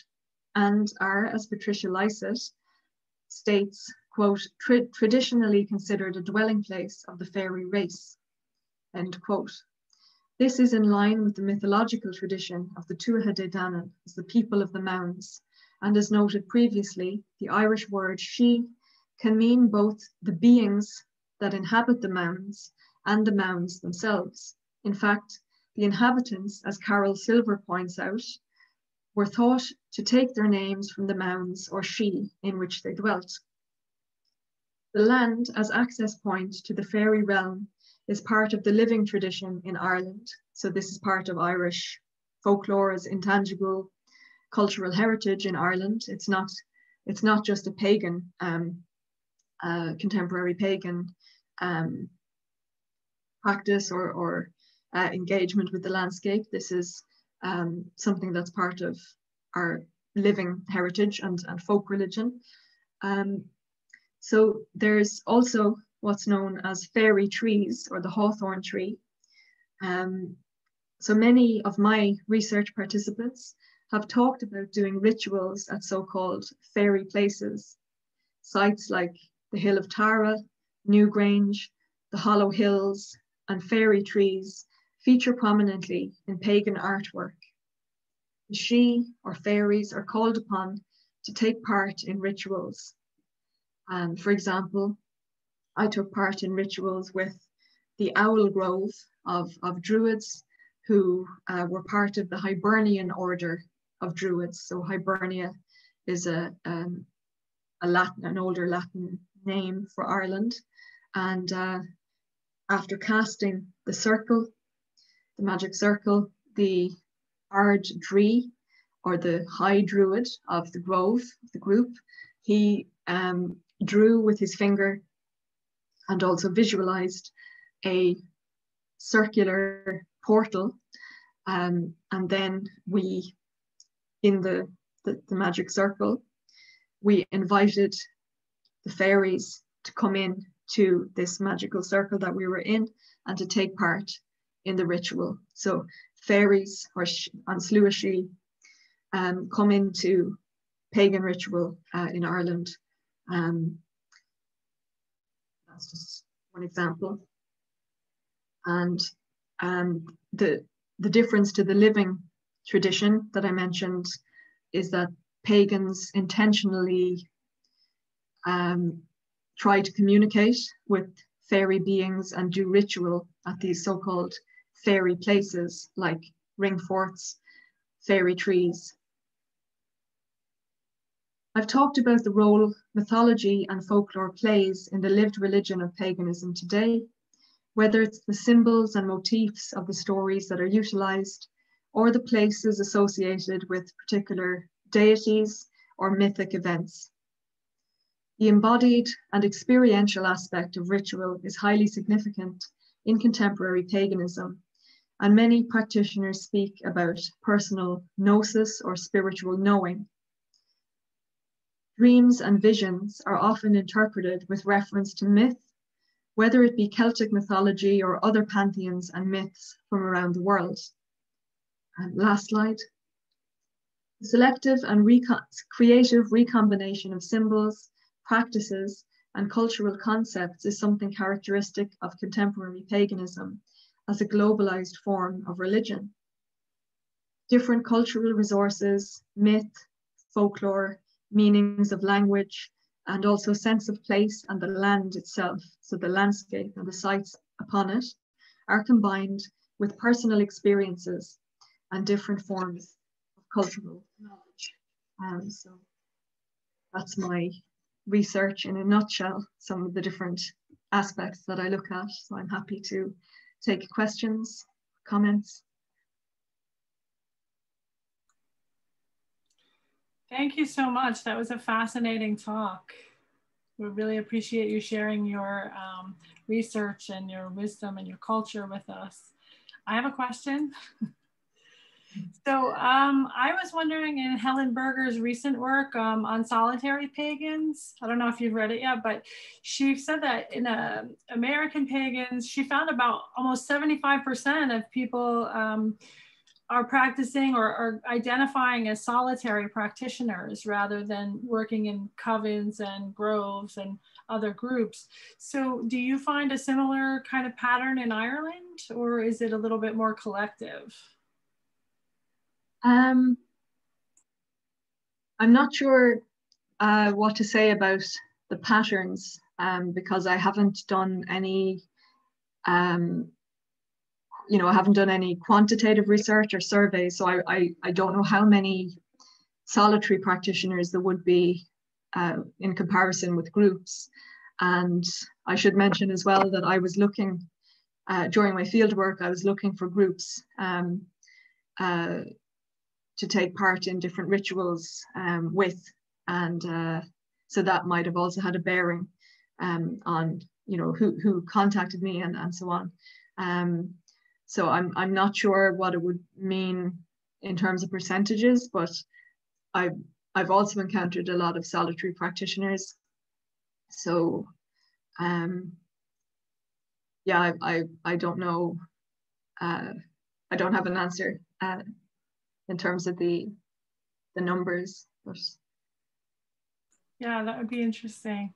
and are, as Patricia Lycett states, quote, traditionally considered a dwelling place of the fairy race, end quote. This is in line with the mythological tradition of the Tuatha Dé Danann as the people of the mounds, and as noted previously, the Irish word Sidhe can mean both the beings that inhabit the mounds and the mounds themselves. In fact, the inhabitants, as Carol Silver points out, were thought to take their names from the mounds or Sidhe in which they dwelt. The land as access point to the fairy realm is part of the living tradition in Ireland. So this is part of Irish folklore as intangible cultural heritage in Ireland. It's not just a pagan, contemporary pagan practice or engagement with the landscape. This is something that's part of our living heritage and folk religion. So there's also what's known as fairy trees, or the hawthorn tree. So many of my research participants have talked about doing rituals at so-called fairy places. Sites like the Hill of Tara, Newgrange, the Hollow Hills, and fairy trees feature prominently in pagan artwork. The Sidhe, or fairies, are called upon to take part in rituals. For example, I took part in rituals with the Owl Grove of Druids, who were part of the Hibernian order of Druids. So Hibernia is an older Latin name for Ireland. And after casting the circle, the magic circle, the Ard Dree, or the High Druid of the Grove, the group, he drew with his finger and also visualized a circular portal. And then we, in the magic circle, we invited the fairies to come in to this magical circle that we were in and to take part in the ritual. So fairies or an sluashi come into pagan ritual in Ireland. That's just one example. And the difference to the living tradition that I mentioned is that pagans intentionally try to communicate with fairy beings and do ritual at these so-called fairy places like ringforts, fairy trees. I've talked about the role mythology and folklore plays in the lived religion of paganism today, whether it's the symbols and motifs of the stories that are utilized or the places associated with particular deities or mythic events. The embodied and experiential aspect of ritual is highly significant in contemporary paganism, and many practitioners speak about personal gnosis or spiritual knowing. Dreams and visions are often interpreted with reference to myth, whether it be Celtic mythology or other pantheons and myths from around the world. And last slide. The selective and creative recombination of symbols, practices, and cultural concepts is something characteristic of contemporary paganism as a globalized form of religion. Different cultural resources, myth, folklore, meanings of language, and also sense of place and the land itself, so the landscape and the sites upon it, are combined with personal experiences and different forms of cultural knowledge. So that's my research in a nutshell, some of the different aspects that I look at. So I'm happy to take questions, comments. Thank you so much. That was a fascinating talk. We really appreciate you sharing your research and your wisdom and your culture with us. I have a question. So I was wondering, in Helen Berger's recent work on solitary pagans, I don't know if you've read it yet, but she said that in American pagans, she found about almost 75% of people are practicing or are identifying as solitary practitioners rather than working in covens and groves and other groups. So do you find a similar kind of pattern in Ireland, or is it a little bit more collective? I'm not sure what to say about the patterns because I haven't done any I haven't done any quantitative research or surveys, so I don't know how many solitary practitioners there would be in comparison with groups. And I should mention as well that I was looking, during my fieldwork, I was looking for groups to take part in different rituals with, and so that might have also had a bearing on, who contacted me and so on. So I'm not sure what it would mean in terms of percentages, but I've also encountered a lot of solitary practitioners. So yeah, I don't know. I don't have an answer in terms of the numbers, but yeah, that would be interesting.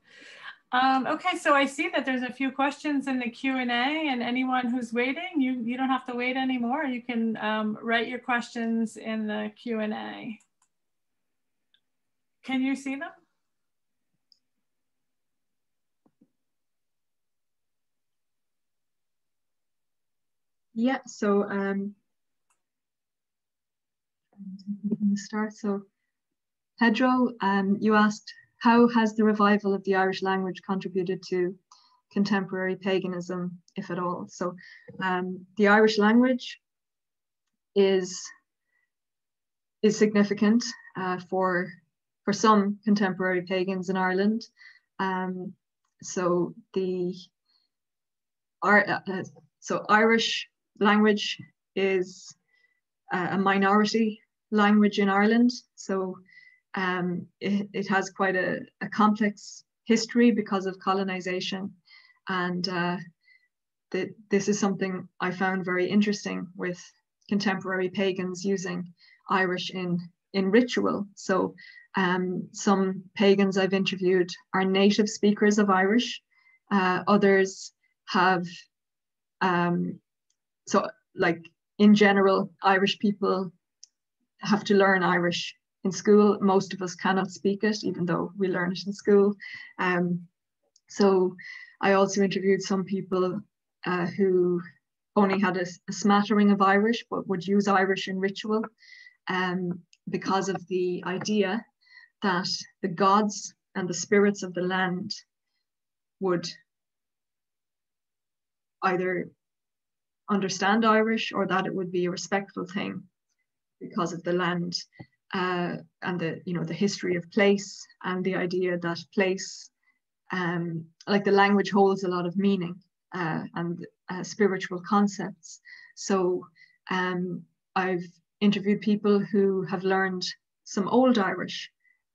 Okay, so I see that there's a few questions in the Q&A, and anyone who's waiting, you don't have to wait anymore. You can write your questions in the Q&A. Can you see them? Yeah, so start. So Pedro, you asked, how has the revival of the Irish language contributed to contemporary paganism, if at all? So the Irish language is significant for some contemporary pagans in Ireland. So Irish language is a minority language in Ireland. So it has quite a complex history because of colonization. And this is something I found very interesting with contemporary pagans using Irish in ritual. So some pagans I've interviewed are native speakers of Irish. Others have, so like in general, Irish people have to learn Irish in school. Most of us cannot speak it, even though we learn it in school. So I also interviewed some people who only had a smattering of Irish, but would use Irish in ritual because of the idea that the gods and the spirits of the land would either understand Irish or that it would be a respectful thing because of the land and the history of place, and the idea that place, like the language, holds a lot of meaning and spiritual concepts. So I've interviewed people who have learned some Old Irish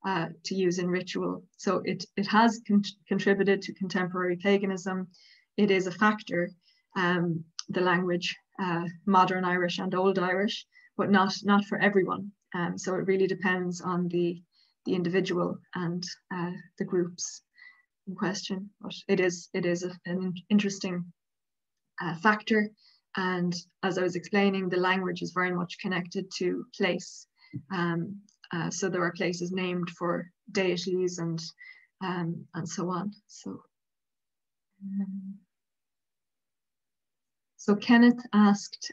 to use in ritual. So it has contributed to contemporary paganism. It is a factor, the language, modern Irish and Old Irish, but not for everyone. So it really depends on the individual and the groups in question. But it is an interesting factor. And as I was explaining, the language is very much connected to place. So there are places named for deities and so on. So Kenneth asked,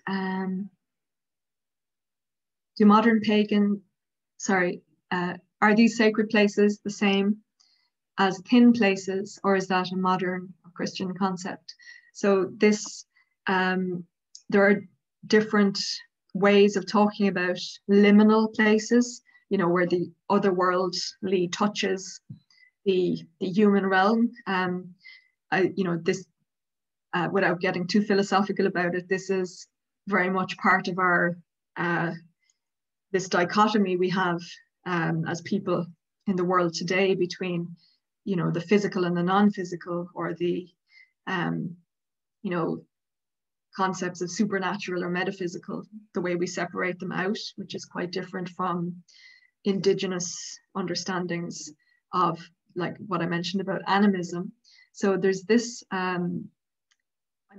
are these sacred places the same as thin places, or is that a modern Christian concept? So this, there are different ways of talking about liminal places, where the otherworldly touches the human realm. This, without getting too philosophical about it, this is very much part of our this dichotomy we have as people in the world today between, the physical and the non-physical, or the, concepts of supernatural or metaphysical, the way we separate them out, which is quite different from indigenous understandings of, like what I mentioned about animism. So there's this, I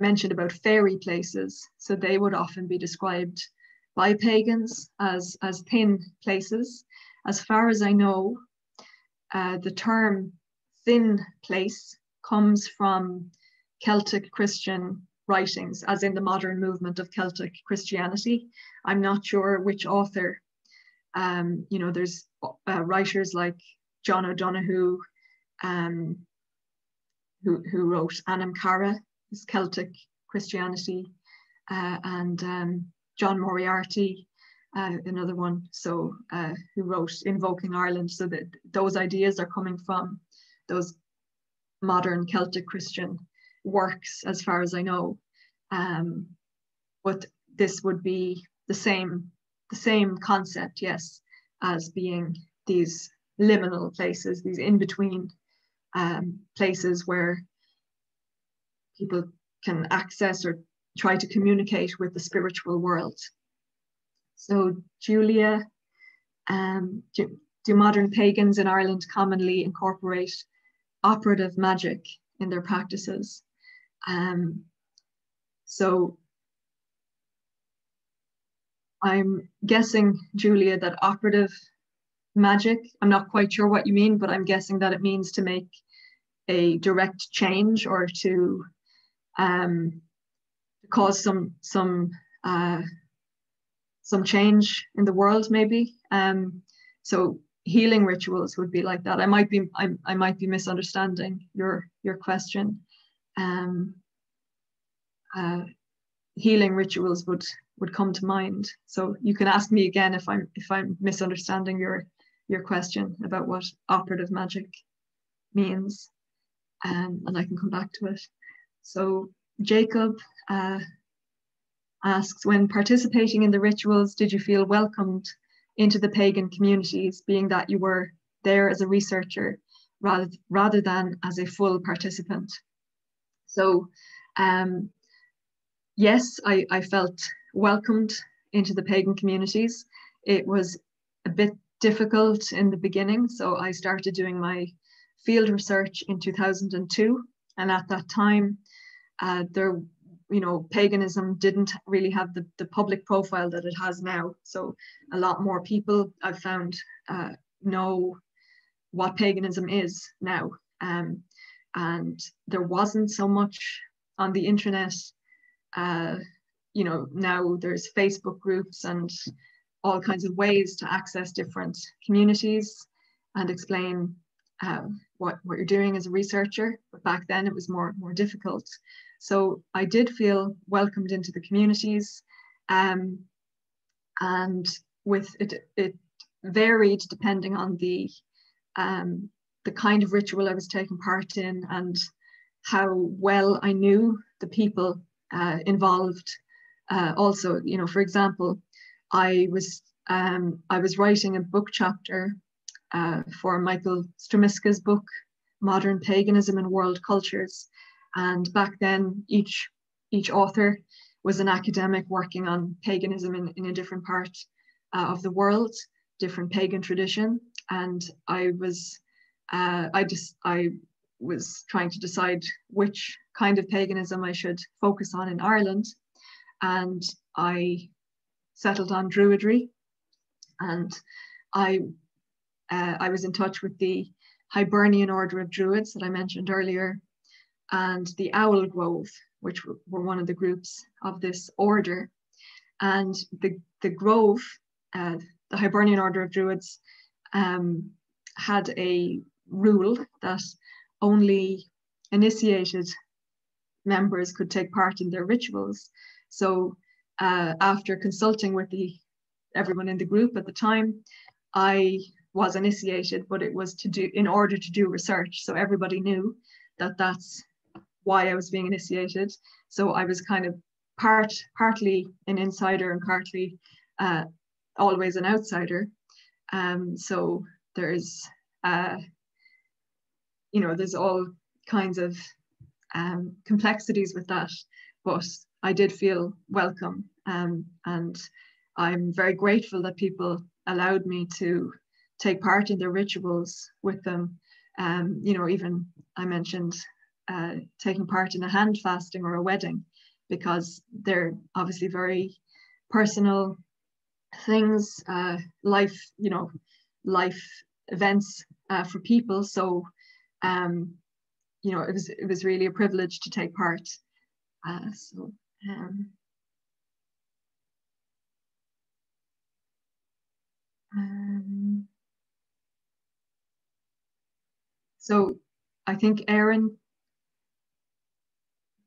mentioned about fairy places. So they would often be described by pagans as thin places. As far as I know, the term thin place comes from Celtic Christian writings, as in the modern movement of Celtic Christianity. I'm not sure which author. There's writers like John O'Donoghue, who wrote Anam Cara, is Celtic Christianity, and John Moriarty, another one, so who wrote Invoking Ireland. So that those ideas are coming from those modern Celtic Christian works, as far as I know. But this would be the same concept, yes, as being these liminal places, these in-between places where people can access or try to communicate with the spiritual world. So Julia, do modern pagans in Ireland commonly incorporate operative magic in their practices? So I'm guessing, Julia, that operative magic, I'm not quite sure what you mean, but I'm guessing that it means to make a direct change, or to cause some change in the world, maybe. So healing rituals would be like that. I might be misunderstanding your question. Healing rituals would come to mind. So you can ask me again if I'm misunderstanding your question about what operative magic means, and I can come back to it. So Jacob asks, when participating in the rituals, did you feel welcomed into the pagan communities, being that you were there as a researcher rather than as a full participant? So yes, I felt welcomed into the pagan communities. It was a bit difficult in the beginning. So I started doing my field research in 2002. And at that time, paganism didn't really have the public profile that it has now. So a lot more people I've found know what paganism is now. And there wasn't so much on the internet. Now there's Facebook groups and all kinds of ways to access different communities and explain what you're doing as a researcher. But back then it was more difficult. So I did feel welcomed into the communities, and with it varied depending on the kind of ritual I was taking part in and how well I knew the people involved. Also, for example, I was writing a book chapter for Michael Stromiska's book, Modern Paganism and World Cultures. And back then, each author was an academic working on paganism in a different part of the world, different pagan tradition. And I was trying to decide which kind of paganism I should focus on in Ireland. And I settled on Druidry. And I was in touch with the Hibernian Order of Druids that I mentioned earlier, and the Owl Grove, which were one of the groups of this order. And the Grove, the Hibernian Order of Druids, had a rule that only initiated members could take part in their rituals. So after consulting with everyone in the group at the time, I was initiated, but it was in order to do research. So everybody knew that that's why I was being initiated. So I was kind of partly an insider and partly always an outsider. So there's there's all kinds of complexities with that, but I did feel welcome, and I'm very grateful that people allowed me to take part in their rituals with them. Even I mentioned taking part in a hand fasting or a wedding, because they're obviously very personal things, life events for people. So it was really a privilege to take part. So I think Erin,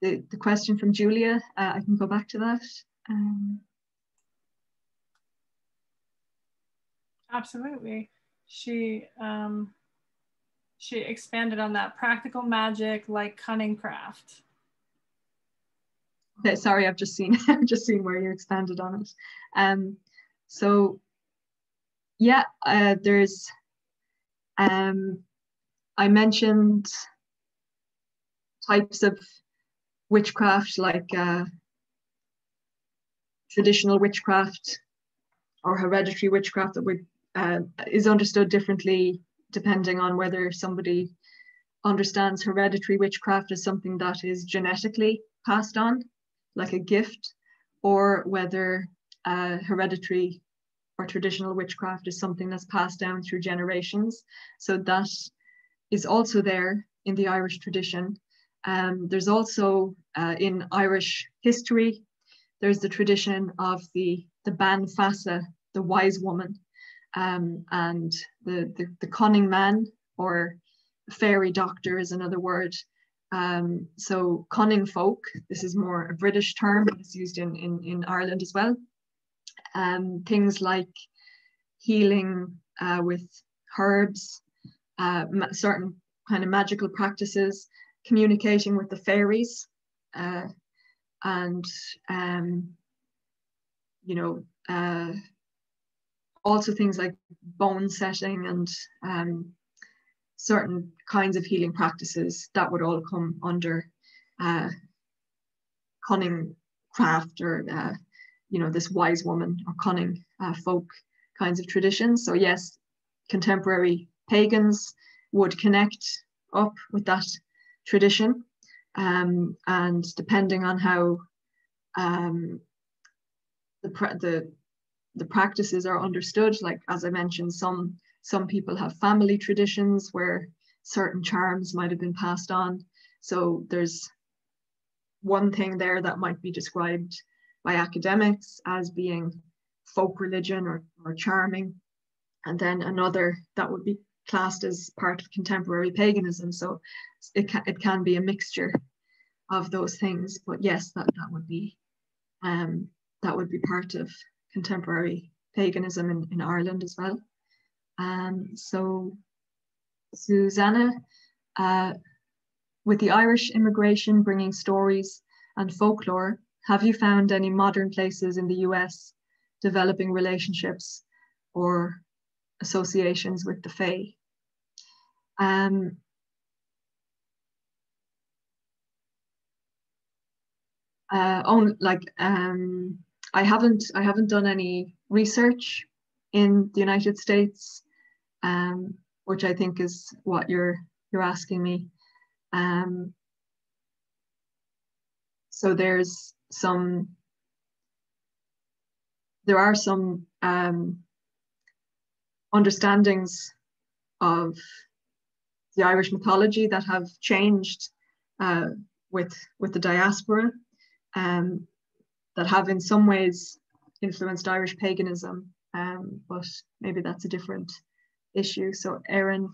the question from Julia, I can go back to that. Absolutely. She expanded on that, practical magic like cunning craft. Okay, sorry, I've just seen where you expanded on it. So yeah, there's I mentioned types of witchcraft, like traditional witchcraft or hereditary witchcraft, that is understood differently depending on whether somebody understands hereditary witchcraft as something that is genetically passed on, like a gift, or whether hereditary or traditional witchcraft is something that's passed down through generations. So that is also there in the Irish tradition. There's also in Irish history, there's the tradition of the Ban Fasa, the wise woman. and the cunning man, or fairy doctor is another word. So cunning folk, this is more a British term, but it's used in Ireland as well. Things like healing with herbs, certain kind of magical practices, communicating with the fairies, and you know, also things like bone setting and certain kinds of healing practices that would all come under cunning craft, or you know, this wise woman or cunning folk kinds of traditions. So yes, contemporary pagans would connect up with that tradition, and depending on how the practices are understood, like as I mentioned, some people have family traditions where certain charms might have been passed on. So there's one thing there that might be described by academics as being folk religion or charming, and then another that would be classed as part of contemporary paganism. So it can be a mixture of those things, but yes, that would be part of contemporary paganism in Ireland as well. So Susanna, with the Irish immigration bringing stories and folklore, have you found any modern places in the US developing relationships or associations with the Fae? I haven't done any research in the United States, which I think is what you're asking me. So there are some understandings of the Irish mythology that have changed with the diaspora, that have in some ways influenced Irish paganism, but maybe that's a different issue. So Erin,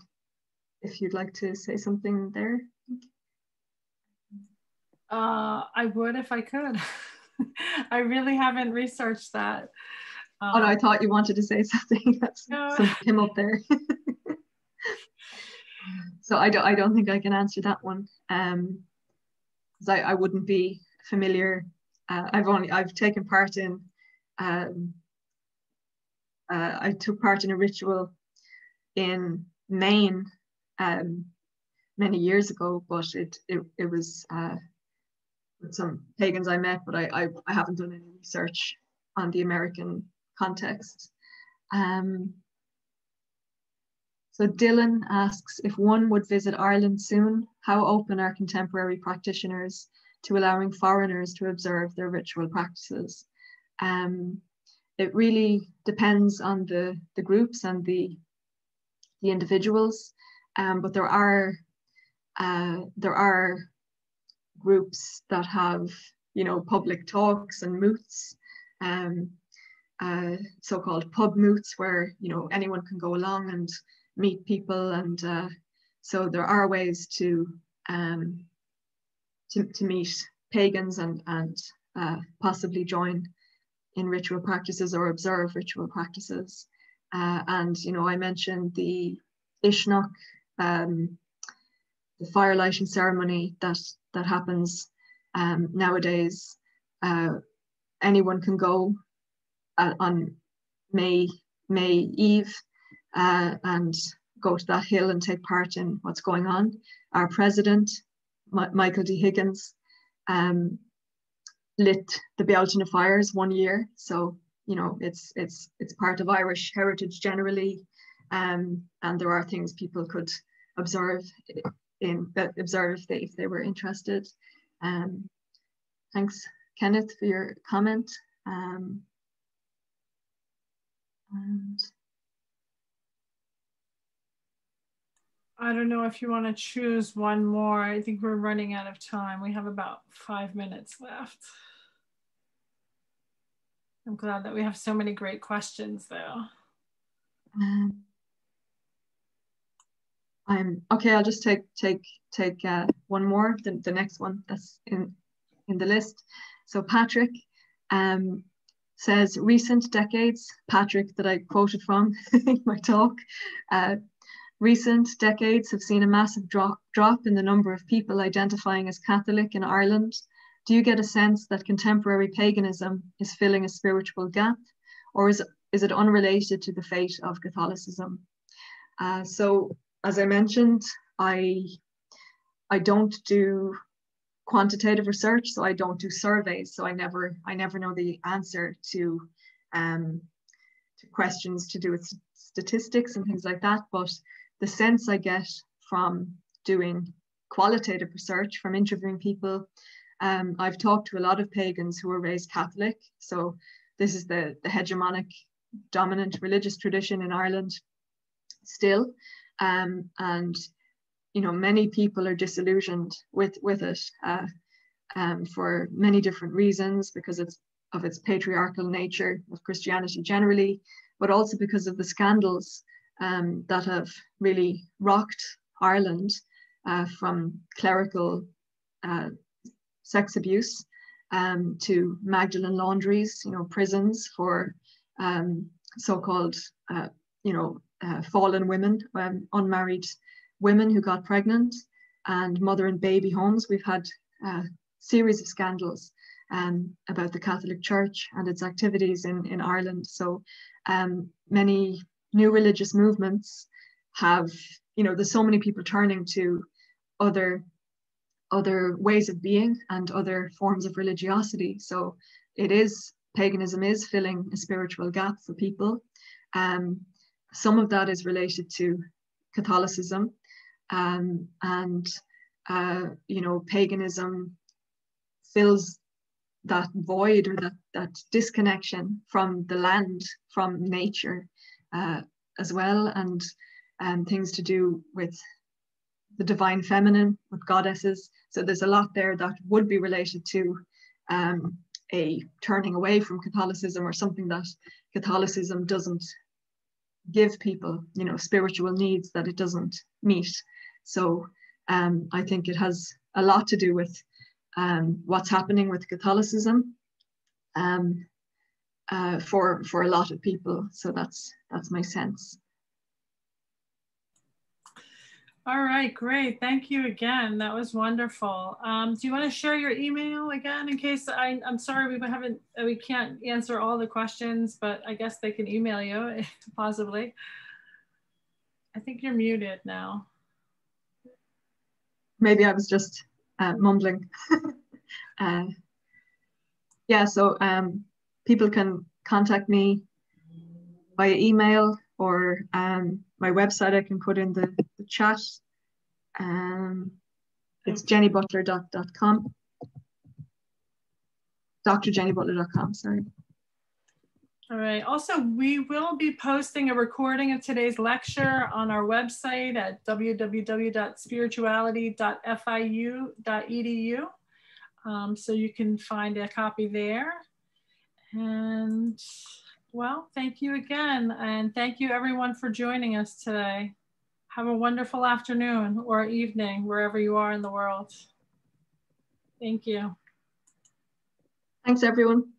if you'd like to say something there. I would if I could. I really haven't researched that. Oh no, I thought you wanted to say something. Something came up there. So I don't think I can answer that one, because I wouldn't be familiar. I've taken part in I took part in a ritual in Maine many years ago, but it was with some pagans I met, but I haven't done any research on the American context. So Dylan asks, if one would visit Ireland soon, how open are contemporary practitioners to allowing foreigners to observe their ritual practices? It really depends on the groups and the individuals, but there are groups that have, you know, public talks and moots, so-called pub moots, where, you know, anyone can go along and meet people, and so there are ways to meet pagans and possibly join in ritual practices or observe ritual practices. And, you know, I mentioned the Ishnok, the fire lighting ceremony that happens nowadays. Anyone can go on May Eve and go to that hill and take part in what's going on. Our president, Michael D. Higgins, lit the Bealtaine fires one year. So, you know, it's part of Irish heritage generally, and there are things people could observe if they were interested. Thanks, Kenneth, for your comment. And I don't know if you want to choose one more. I think we're running out of time. We have about 5 minutes left. I'm glad that we have so many great questions though. Okay. I'll just take one more, the next one that's in the list. So Patrick says, recent decades, Patrick that I quoted from in my talk, recent decades have seen a massive drop in the number of people identifying as Catholic in Ireland. Do you get a sense that contemporary paganism is filling a spiritual gap, or is it unrelated to the fate of Catholicism? So as I mentioned, I don't do quantitative research, so I don't do surveys, so I never know the answer to questions to do with statistics and things like that. But the sense I get from doing qualitative research, from interviewing people, I've talked to a lot of pagans who were raised Catholic, so this is the hegemonic dominant religious tradition in Ireland still, and you know, many people are disillusioned with it for many different reasons, because of its patriarchal nature of Christianity generally, but also because of the scandals that have really rocked Ireland, from clerical sex abuse to Magdalene laundries, you know, prisons for so-called fallen women, unmarried women who got pregnant, and mother and baby homes. We've had a series of scandals about the Catholic Church and its activities in Ireland. So many new religious movements have, you know, there's so many people turning to other ways of being and other forms of religiosity. So paganism is filling a spiritual gap for people. Some of that is related to Catholicism, and you know, paganism fills that void, or that disconnection from the land, from nature, as well, and things to do with the divine feminine, with goddesses. So there's a lot there that would be related to a turning away from Catholicism, or something that Catholicism doesn't give people, you know, spiritual needs that it doesn't meet. So I think it has a lot to do with what's happening with Catholicism for a lot of people. So that's my sense. All right, great. Thank you again. That was wonderful. Do you want to share your email again, in case I'm sorry we can't answer all the questions, but I guess they can email you possibly. I think you're muted now. Maybe I was just mumbling. Yeah, so people can contact me via email, or my website I can put in the chat. It's jennybutler.com. drjennybutler.com, sorry. All right. Also, we will be posting a recording of today's lecture on our website at www.spirituality.fiu.edu. So you can find a copy there. And well, thank you again. And thank you everyone for joining us today. Have a wonderful afternoon or evening, wherever you are in the world. Thank you. Thanks, everyone.